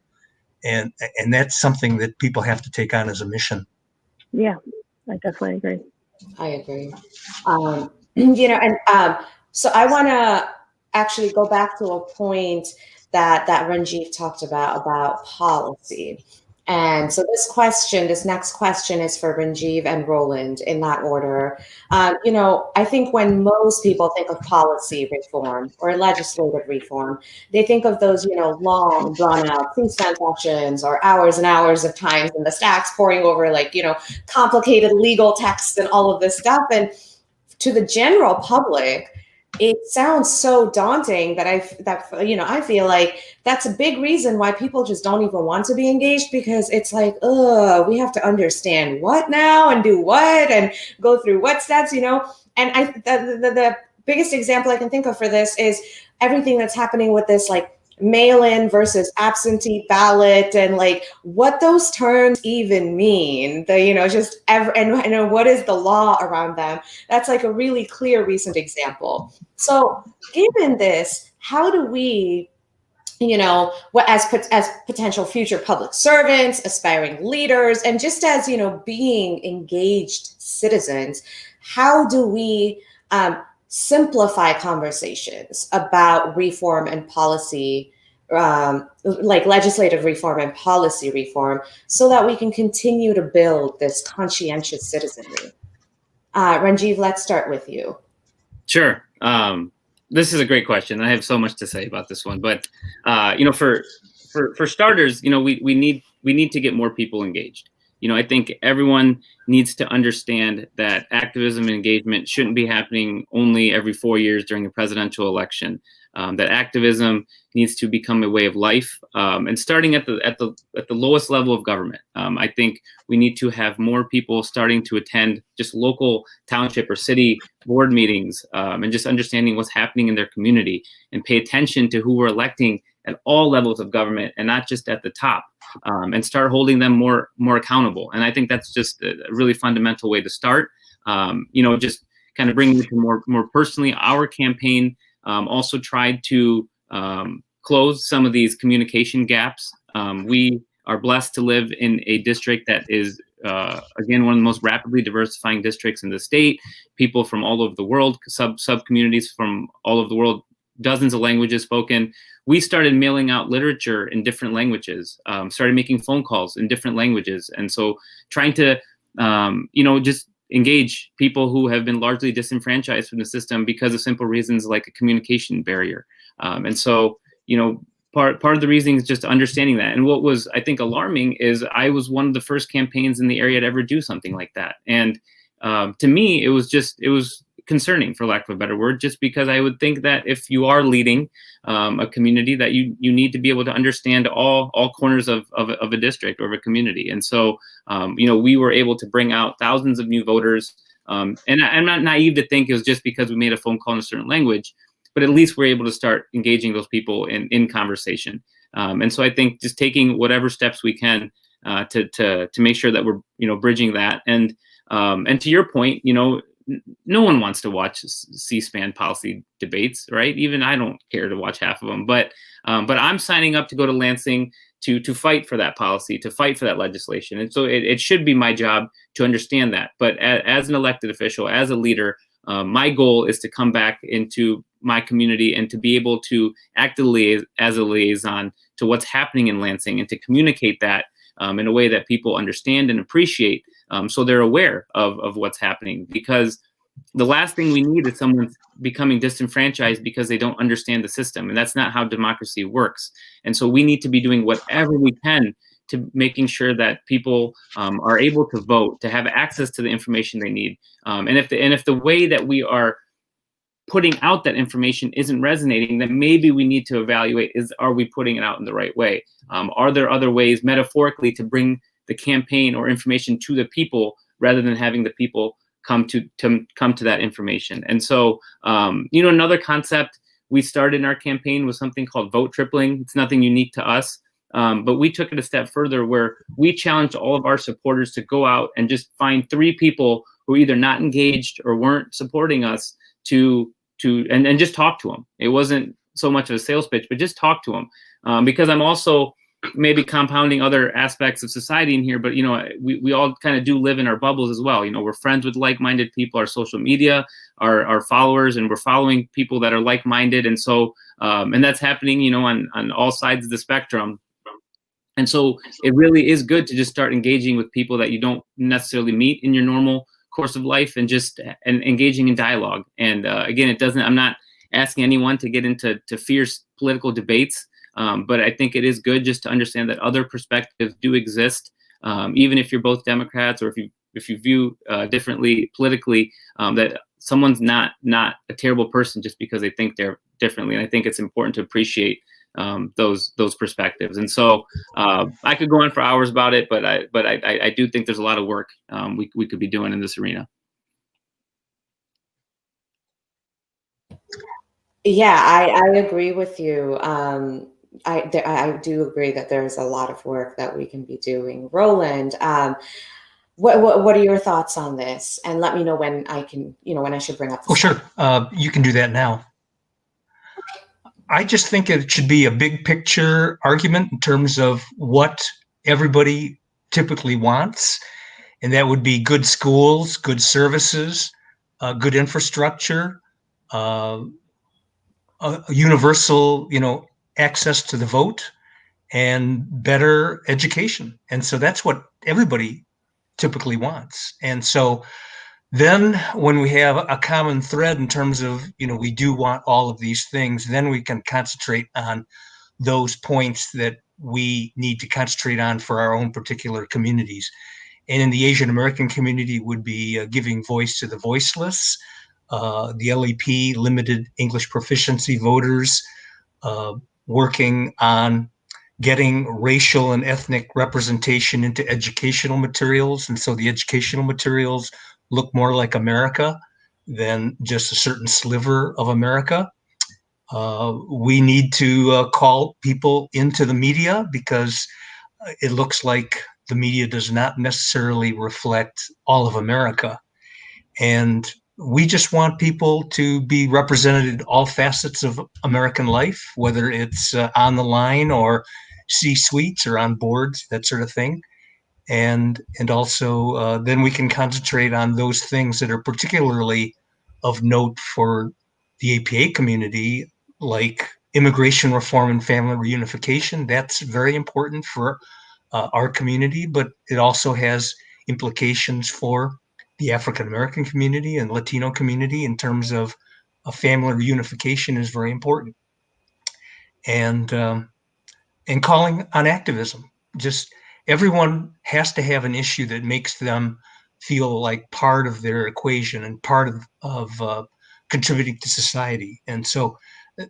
And that's something that people have to take on as a mission. Yeah, I definitely agree. I agree. So I want to actually go back to a point that Ranjeev talked about policy. And so this next question is for Ranjeev and Roland in that order. I think when most people think of policy reform or legislative reform, they think of those, long, drawn out pre-spent sessions or hours and hours of time in the stacks poring over complicated legal texts and all of this stuff. And to the general public, it sounds so daunting that I feel like that's a big reason why people just don't even want to be engaged, because it's like, we have to understand what now and do what and go through what steps, And the biggest example I can think of for this is everything that's happening with this mail-in versus absentee ballot, and what those terms even mean. And what is the law around them? That's a really clear recent example. So given this, how do we, as potential future public servants, aspiring leaders, and just as, being engaged citizens, how do we simplify conversations about reform and policy, legislative reform and policy reform, so that we can continue to build this conscientious citizenry? Ranjiv, let's start with you. Sure. This is a great question. I have so much to say about this one, but for starters, we need to get more people engaged. I think everyone needs to understand that activism and engagement shouldn't be happening only every 4 years during a presidential election. That activism needs to become a way of life, and starting at the lowest level of government. I think we need to have more people starting to attend just local township or city board meetings, and just understanding what's happening in their community, and pay attention to who we're electing at all levels of government and not just at the top, and start holding them more accountable. And I think that's just a really fundamental way to start. Just kind of bringing it to more personally. Our campaign also tried to close some of these communication gaps. We are blessed to live in a district that is, again, one of the most rapidly diversifying districts in the state. People from all over the world, sub-communities from all over the world, dozens of languages spoken. We started mailing out literature in different languages, started making phone calls in different languages. And so trying to, just engage people who have been largely disenfranchised from the system because of simple reasons like a communication barrier. And so, part of the reason is just understanding that. And what was, I think, alarming is I was one of the first campaigns in the area to ever do something like that. And to me, it was concerning, for lack of a better word, just because I would think that if you are leading a community, that you need to be able to understand all corners of a district or of a community. And so, we were able to bring out thousands of new voters. And I'm not naive to think it was just because we made a phone call in a certain language, but at least we're able to start engaging those people in conversation. And so I think just taking whatever steps we can to make sure that we're, bridging that. And to your point, no one wants to watch C-SPAN policy debates, right? Even I don't care to watch half of them, but I'm signing up to go to Lansing to fight for that policy, to fight for that legislation. And so it should be my job to understand that. But as an elected official, as a leader, my goal is to come back into my community and to be able to act as a liaison to what's happening in Lansing and to communicate that in a way that people understand and appreciate, so they're aware of what's happening. Because the last thing we need is someone becoming disenfranchised because they don't understand the system. And that's not how democracy works. And so we need to be doing whatever we can to making sure that people are able to vote, to have access to the information they need. And if the way that we are putting out that information isn't resonating, then maybe we need to evaluate, are we putting it out in the right way? Are there other ways metaphorically to bring the campaign or information to the people rather than having the people come to that information? And so, another concept we started in our campaign was something called vote tripling. It's nothing unique to us, but we took it a step further where we challenged all of our supporters to go out and just find 3 people who were either not engaged or weren't supporting us and just talk to them. It wasn't so much of a sales pitch, but just talk to them. Because I'm also maybe compounding other aspects of society in here, but we all kind of do live in our bubbles as well. We're friends with like-minded people, our social media, our followers, and we're following people that are like-minded. And so, and that's happening, on all sides of the spectrum. And so it really is good to just start engaging with people that you don't necessarily meet in your normal course of life, and engaging in dialogue. And again, I'm not asking anyone to get into fierce political debates, but I think it is good just to understand that other perspectives do exist, even if you're both Democrats or if you view differently politically, that someone's not a terrible person just because they think they're differently. And I think it's important to appreciate those perspectives. And so I could go on for hours about it, but I do think there's a lot of work we could be doing in this arena. Yeah, I agree with you. I do agree that there's a lot of work that we can be doing. Roland, what are your thoughts on this? And let me know when I can, when I should bring up this. Oh, sure. You can do that now. I just think it should be a big picture argument in terms of what everybody typically wants. And that would be good schools, good services, good infrastructure, universal, access to the vote, and better education. And so that's what everybody typically wants. And so then when we have a common thread in terms of, we do want all of these things, then we can concentrate on those points that we need to concentrate on for our own particular communities. And in the Asian American community would be giving voice to the voiceless, the LEP, limited English proficiency voters, working on getting racial and ethnic representation into educational materials. And so the educational materials look more like America than just a certain sliver of America. We need to call people into the media because it looks like the media does not necessarily reflect all of America. And we just want people to be represented in all facets of American life, whether it's on the line or C-suites or on boards, that sort of thing. And also then we can concentrate on those things that are particularly of note for the APA community, like immigration reform and family reunification. That's very important for our community, but it also has implications for the African American community and Latino community in terms of family reunification is very important. And calling on activism. Just everyone has to have an issue that makes them feel like part of their equation and part of contributing to society. And so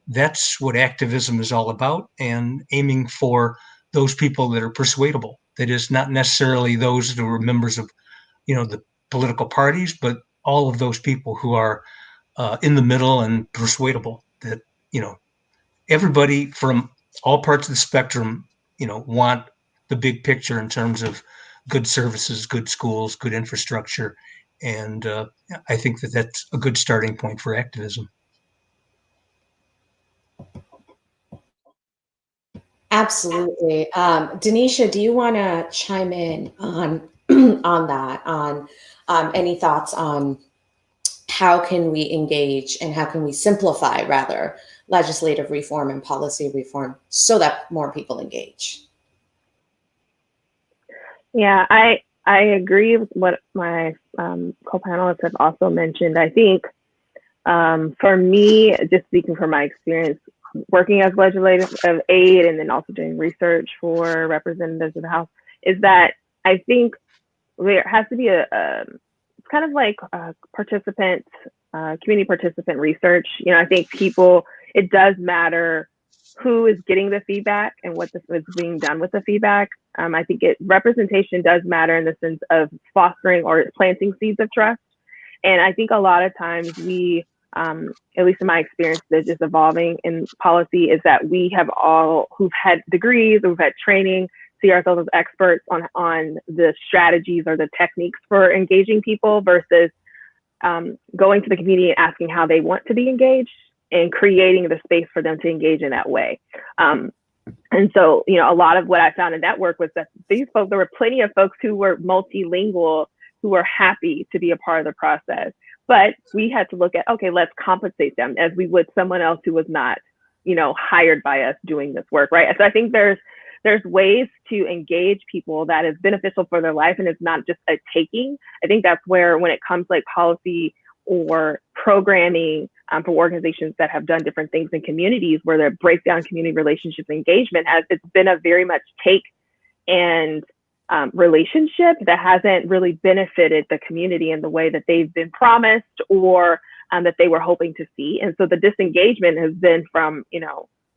that's what activism is all about, and aiming for those people that are persuadable. That is not necessarily those that are members of, the political parties, but all of those people who are in the middle and persuadable. That, everybody from all parts of the spectrum, want the big picture in terms of good services, good schools, good infrastructure. And I think that that's a good starting point for activism. Absolutely. Denisha, do you want to chime in on on that? On any thoughts on how can we engage and how can we simplify, rather, legislative reform and policy reform so that more people engage? Yeah, I agree with what my co-panelists have also mentioned. I think for me, just speaking from my experience working as legislative aid and then also doing research for representatives of the House, is that I think there has to be it's kind of like community participant research. I think it does matter who is getting the feedback and what is being done with the feedback. I think representation does matter in the sense of fostering or planting seeds of trust. And I think a lot of times we, at least in my experience, that's just evolving in policy, is that we have all who've had degrees, who've had training, see ourselves as experts on the strategies or the techniques for engaging people versus going to the community and asking how they want to be engaged and creating the space for them to engage in that way. And so, a lot of what I found in that work was that there were plenty of folks who were multilingual, who were happy to be a part of the process. But we had to look at, okay, let's compensate them as we would someone else who was not, hired by us doing this work, right? So I think there's ways to engage people that is beneficial for their life and it's not just a taking. I think that's where, when it comes like policy or programming for organizations that have done different things in communities where they break down community relationships engagement, it's been a very much take and relationship that hasn't really benefited the community in the way that they've been promised or that they were hoping to see. And so the disengagement has been from,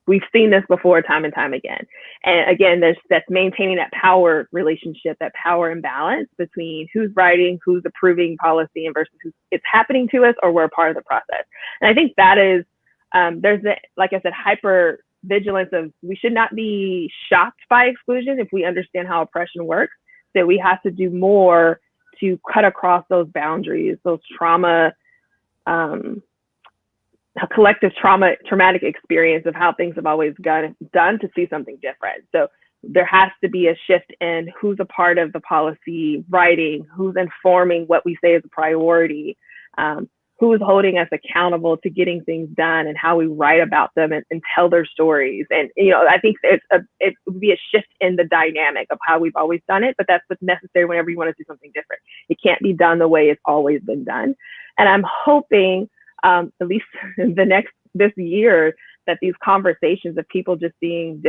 we've seen this before time and time again. And again, that's maintaining that power relationship, that power imbalance between who's writing, who's approving policy and versus it's happening to us or we're a part of the process. And I think that is, there's, like I said, hyper vigilance of we should not be shocked by exclusion if we understand how oppression works, that we have to do more to cut across those boundaries, those collective traumatic experience of how things have always done to see something different. So there has to be a shift in who's a part of the policy writing, who's informing what we say is a priority, who's holding us accountable to getting things done and how we write about them and tell their stories. And, I think it would be a shift in the dynamic of how we've always done it, but that's what's necessary whenever you want to do something different. It can't be done the way it's always been done. And I'm hoping, at least this year, that these conversations of people just seeing,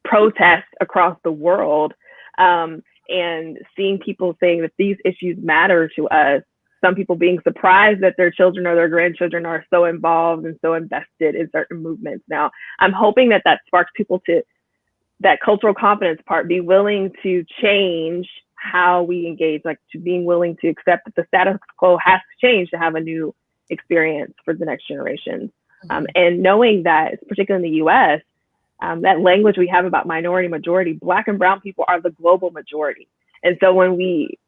protests across the world and seeing people saying that these issues matter to us, some people being surprised that their children or their grandchildren are so involved and so invested in certain movements. Now, I'm hoping that sparks people to that cultural competence part, be willing to change how we engage, like to being willing to accept that the status quo has to change to have a new experience for the next generation. And knowing that, particularly in the US, that language we have about minority, majority, Black and brown people are the global majority. And so when we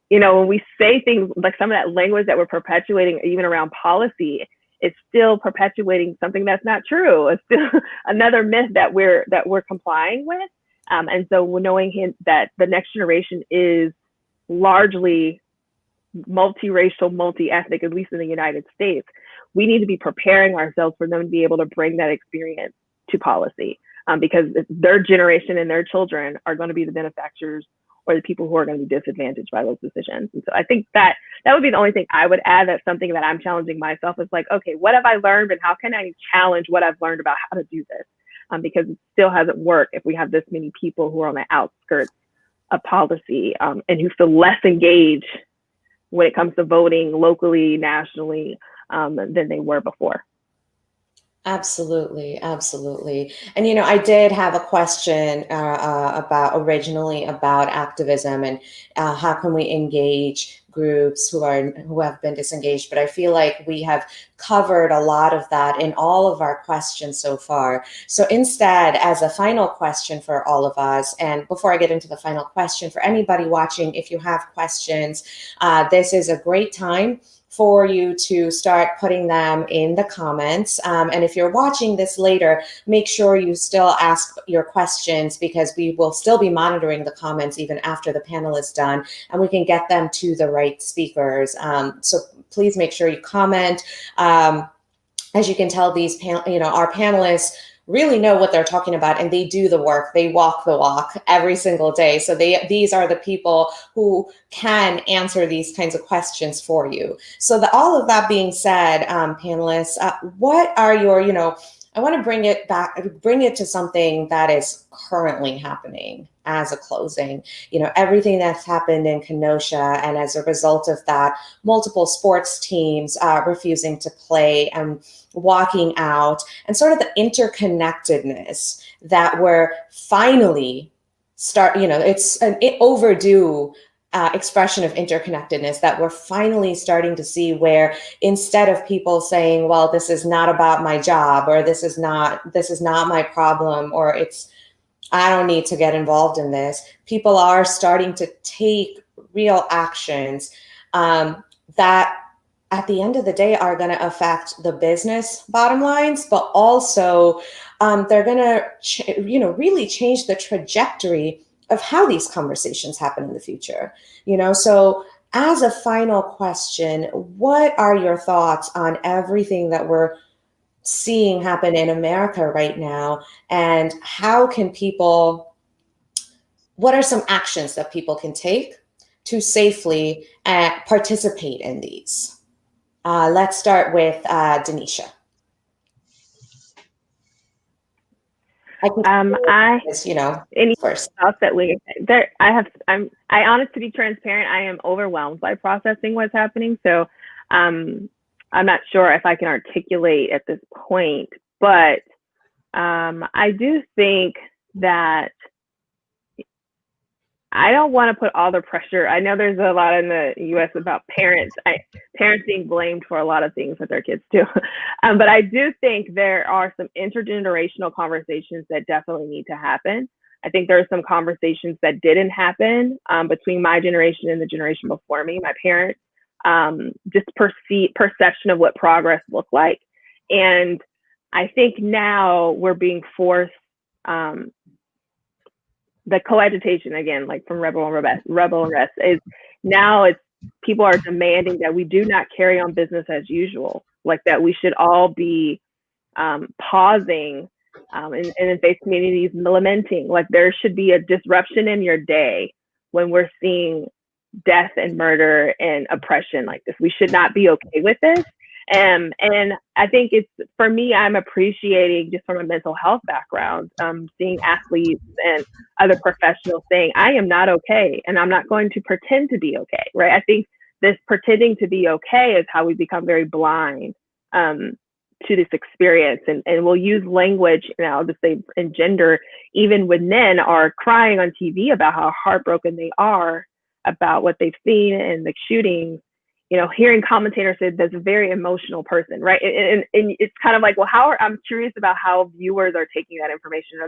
say things like some of that language that we're perpetuating, even around policy, it's still perpetuating something that's not true. It's still another myth that we're complying with. And so knowing that the next generation is largely multiracial, multi-ethnic, at least in the United States, we need to be preparing ourselves for them to be able to bring that experience to policy, because their generation and their children are going to be the benefactors or the people who are going to be disadvantaged by those decisions. And so I think that would be the only thing I would add. That's something that I'm challenging myself, is like, okay, what have I learned and how can I challenge what I've learned about how to do this? Because it still hasn't worked if we have this many people who are on the outskirts of policy and who feel less engaged when it comes to voting locally, nationally, than they were before. Absolutely, absolutely. And I did have a question originally about activism and how can we engage groups who have been disengaged, but I feel like we have covered a lot of that in all of our questions so far. So instead, as a final question for all of us, and before I get into the final question, for anybody watching, if you have questions, this is a great time for you to start putting them in the comments. And if you're watching this later, make sure you still ask your questions, because we will still be monitoring the comments even after the panel is done, and we can get them to the right speakers. So please make sure you comment. As you can tell, our panelists really know what they're talking about, and they do the work. They walk the walk every single day. So these are the people who can answer these kinds of questions for you. So all of that being said, panelists, what are your, I want to bring it to something that is currently happening as a closing. Everything that's happened in Kenosha, and as a result of that, multiple sports teams refusing to play and walking out, and sort of the interconnectedness that we're finally it's an overdue expression of interconnectedness that we're finally starting to see, where instead of people saying, well, this is not about my job, or this is not my problem, or I don't need to get involved in this, people are starting to take real actions that at the end of the day are going to affect the business bottom lines, but also they're going to really change the trajectory of how these conversations happen in the future. So as a final question, what are your thoughts on everything that we're seeing happen in America right now, and what are some actions that people can take to safely participate in these? Let's start with Denisha. Any first. thoughts that I honest to be transparent, I am overwhelmed by processing what's happening. So I'm not sure if I can articulate at this point, but I do think that I don't want to put all the pressure. I know there's a lot in the U.S. about parents being blamed for a lot of things that their kids do. But I do think there are some intergenerational conversations that definitely need to happen. I think there are some conversations that didn't happen between my generation and the generation before me, my parents, just perception of what progress looked like. And I think now we're being forced, the coagitation, again, like from Rebel Arrest, is now people are demanding that we do not carry on business as usual, like that we should all be pausing and in faith communities lamenting, like there should be a disruption in your day when we're seeing death and murder and oppression like this. We should not be okay with this. And I think for me, I'm appreciating, just from a mental health background, seeing athletes and other professionals saying, I am not okay, and I'm not going to pretend to be okay, right? I think this pretending to be okay is how we become very blind to this experience. And we'll use language, and I'll just say in gender, even when men are crying on TV about how heartbroken they are about what they've seen in the shootings, hearing commentators say there's a very emotional person, right? And it's kind of like, well, I'm curious about how viewers are taking that information.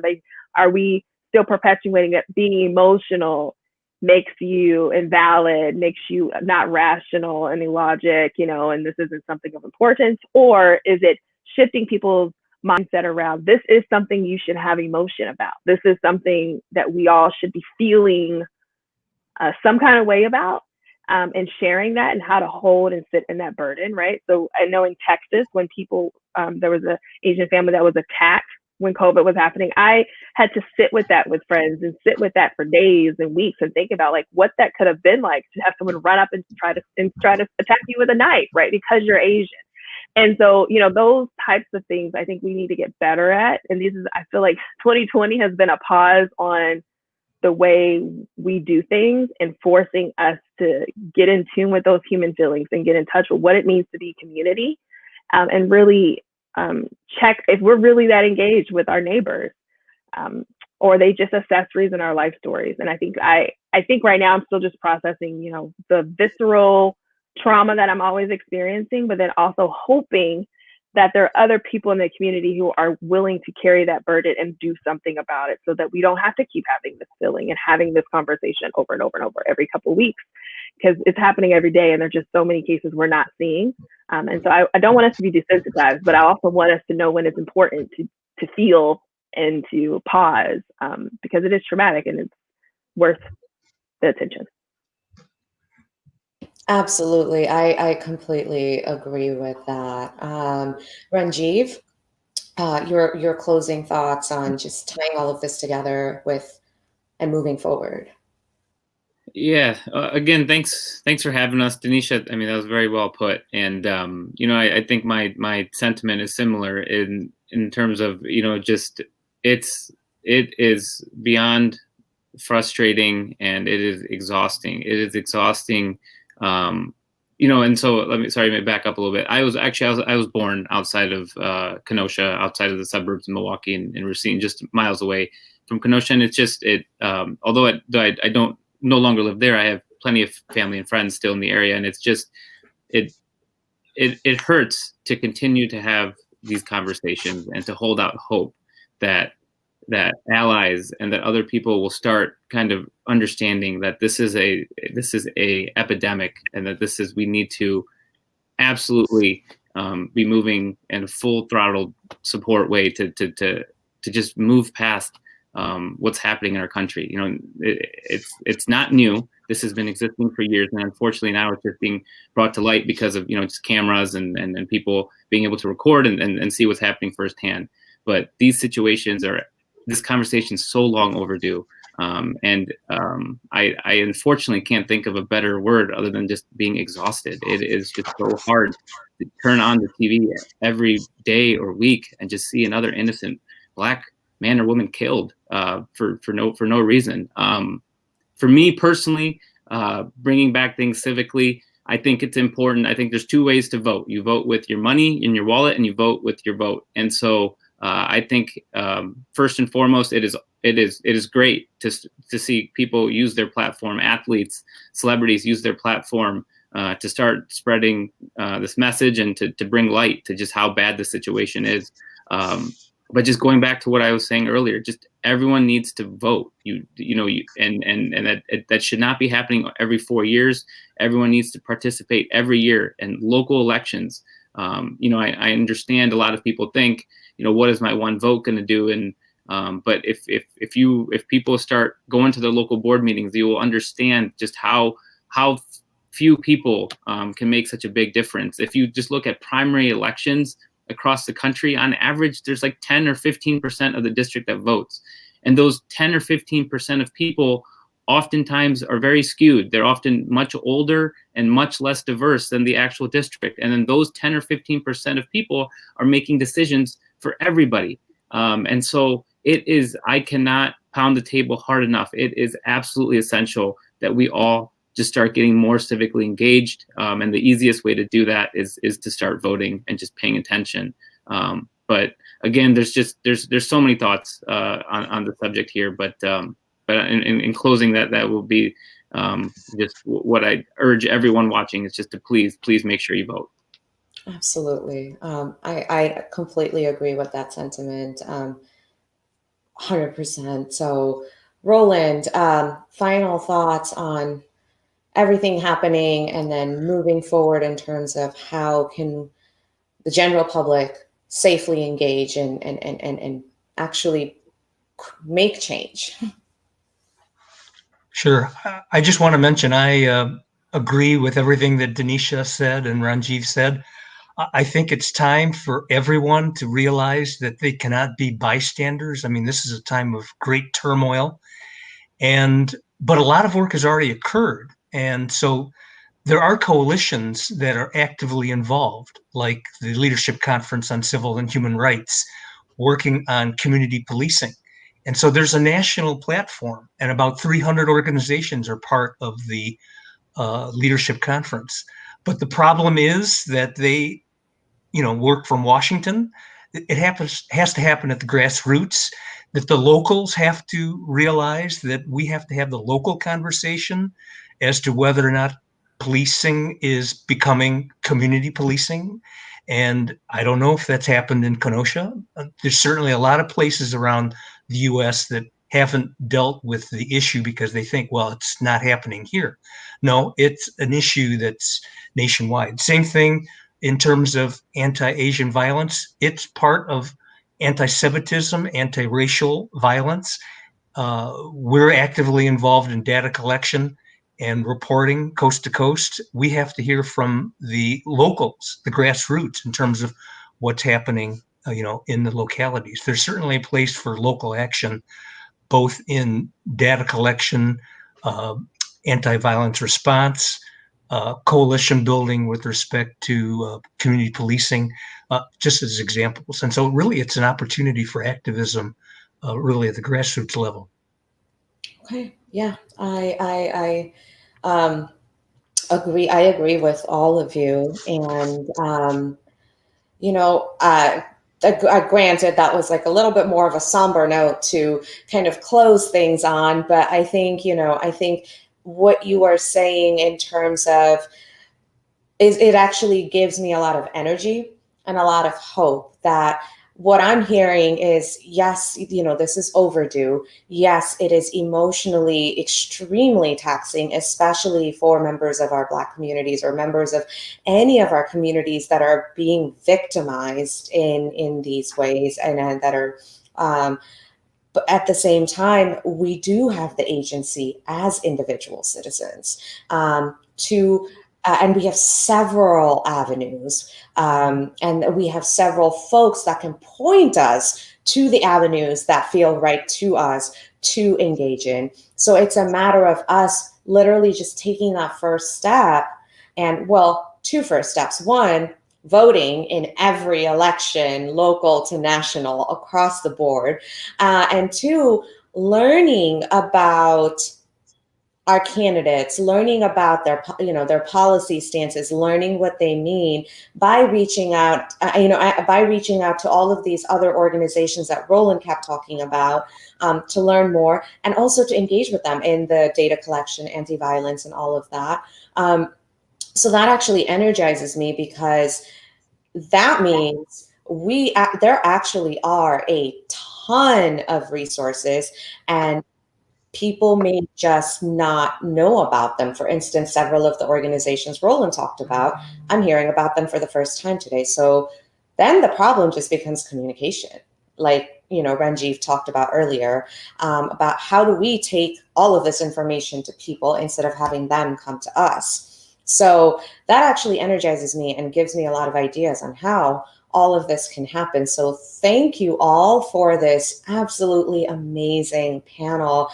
Are we still perpetuating that being emotional makes you invalid, makes you not rational, any logic, and this isn't something of importance? Or is it shifting people's mindset around, this is something you should have emotion about. This is something that we all should be feeling some kind of way about. And sharing that and how to hold and sit in that burden, right? So I know in Texas, when people, there was an Asian family that was attacked when COVID was happening, I had to sit with that with friends and sit with that for days and weeks and think about like what that could have been like to have someone run up and try to attack you with a knife, right? Because you're Asian. And so, those types of things I think we need to get better at. And I feel like 2020 has been a pause on the way we do things and forcing us to get in tune with those human feelings and get in touch with what it means to be community, and really check if we're really that engaged with our neighbors, or they just accessories in our life stories. And I think I think right now I'm still just processing, the visceral trauma that I'm always experiencing, but then also hoping that there are other people in the community who are willing to carry that burden and do something about it, so that we don't have to keep having this feeling and having this conversation over and over and over every couple of weeks, because it's happening every day and there's just so many cases we're not seeing. And so I don't want us to be desensitized, but I also want us to know when it's important to feel and to pause, because it is traumatic and it's worth the attention. Absolutely. I completely agree with that. Ranjiv, your closing thoughts on just tying all of this together with and moving forward. Yeah. Again, thanks for having us, Denisha. I mean, that was very well put. And I think my sentiment is similar in terms of just it is beyond frustrating, and it is exhausting. It is exhausting. And so let me back up a little bit. I was born outside of Kenosha, outside of the suburbs of Milwaukee and Racine, just miles away from Kenosha. And it's just although I don't no longer live there, I have plenty of family and friends still in the area, and it's just it hurts to continue to have these conversations and to hold out hope that allies and that other people will start kind of understanding that this is a epidemic, and that we need to absolutely be moving in a full throttle support way to just move past what's happening in our country. It's not new. This has been existing for years, and unfortunately now it's just being brought to light because of just cameras and people being able to record and see what's happening firsthand. But these situations this conversation is so long overdue. I unfortunately can't think of a better word other than just being exhausted. It is just so hard to turn on the TV every day or week and just see another innocent Black man or woman killed for no reason. For me personally, bringing back things civically, I think it's important. I think there's two ways to vote. You vote with your money in your wallet, and you vote with your vote. And so I think first and foremost, it is great to see people use their platform, athletes, celebrities use their platform to start spreading this message and to bring light to just how bad the situation is. But just going back to what I was saying earlier, just everyone needs to vote. And that should not be happening every 4 years. Everyone needs to participate every year in local elections. I understand a lot of people think, what is my one vote going to do? And but if people start going to their local board meetings, you will understand just how few people can make such a big difference. If you just look at primary elections across the country, on average, there's like 10 or 15% of the district that votes. And those 10 or 15% of people oftentimes are very skewed. They're often much older and much less diverse than the actual district. And then those 10 or 15% of people are making decisions for everybody. And so I cannot pound the table hard enough. It is absolutely essential that we all just start getting more civically engaged. And the easiest way to do that is to start voting and just paying attention. But again, there's so many thoughts on the subject here. But in closing, that will be just what I urge everyone watching is just to please make sure you vote. Absolutely. I completely agree with that sentiment. 100%. So, Roland, final thoughts on everything happening and then moving forward in terms of how can the general public safely engage and actually make change. Sure. I just want to mention I agree with everything that Denisha said and Ranjiv said. I think it's time for everyone to realize that they cannot be bystanders. I mean, this is a time of great turmoil, but a lot of work has already occurred. And so there are coalitions that are actively involved, like the Leadership Conference on Civil and Human Rights, working on community policing. And so there's a national platform, and about 300 organizations are part of the Leadership Conference. But the problem is that they, work from Washington. It has to happen at the grassroots. that the locals have to realize that we have to have the local conversation as to whether or not policing is becoming community policing. And I don't know if that's happened in Kenosha. There's certainly a lot of places around the US that haven't dealt with the issue because they think, well, it's not happening here. No, it's an issue that's nationwide. Same thing in terms of anti-Asian violence. It's part of anti-Semitism, anti-racial violence. We're actively involved in data collection and reporting coast to coast. We have to hear from the locals, the grassroots, in terms of what's happening, in the localities. There's certainly a place for local action, both in data collection, anti-violence response, coalition building with respect to community policing, just as examples. And so really it's an opportunity for activism really at the grassroots level. Okay. Yeah, I agree. I agree with all of you. And, granted, that was like a little bit more of a somber note to kind of close things on. But I think, I think what you are saying in terms of it actually gives me a lot of energy and a lot of hope that what I'm hearing is, yes, this is overdue. Yes, it is emotionally extremely taxing, especially for members of our Black communities or members of any of our communities that are being victimized in these ways and that are, but at the same time, we do have the agency as individual citizens and we have several avenues, and we have several folks that can point us to the avenues that feel right to us to engage in. So it's a matter of us literally just taking that first step. And well, two first steps. One, voting in every election, local to national, across the board. And two, learning about our candidates, learning about their policy stances, learning what they mean by reaching out, by reaching out to all of these other organizations that Roland kept talking about, to learn more and also to engage with them in the data collection, anti-violence, and all of that. So that actually energizes me because that means there actually are a ton of resources and people may just not know about them. For instance, several of the organizations Roland talked about, I'm hearing about them for the first time today. So then the problem just becomes communication. Like, Ranjeev talked about earlier, about how do we take all of this information to people instead of having them come to us. So that actually energizes me and gives me a lot of ideas on how all of this can happen. So thank you all for this absolutely amazing panel.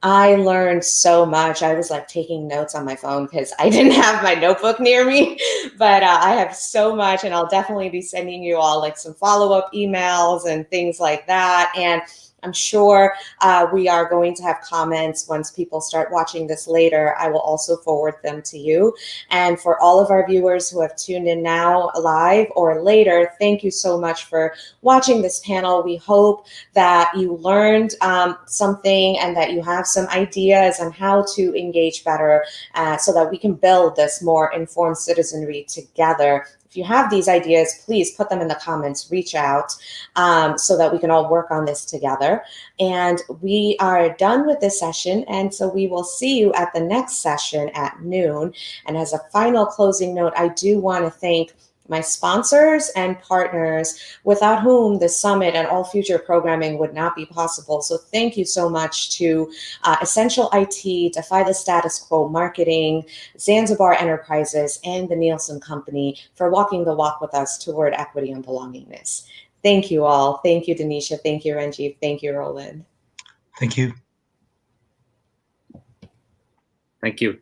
I learned so much. I was like taking notes on my phone because I didn't have my notebook near me, but I have so much, and I'll definitely be sending you all like some follow-up emails and things like that. And I'm sure we are going to have comments once people start watching this later. I will also forward them to you. And for all of our viewers who have tuned in now live or later, thank you so much for watching this panel. We hope that you learned something and that you have some ideas on how to engage better so that we can build this more informed citizenry together. If you have these ideas, please put them in the comments, reach out so that we can all work on this together. And we are done with this session. And so we will see you at the next session at noon. And as a final closing note, I do want to thank my sponsors and partners, without whom the summit and all future programming would not be possible. So thank you so much to Essential IT, Defy the Status Quo Marketing, Zanzibar Enterprises, and the Nielsen Company for walking the walk with us toward equity and belongingness. Thank you all. Thank you, Denisha. Thank you, Ranjeev. Thank you, Roland. Thank you. Thank you.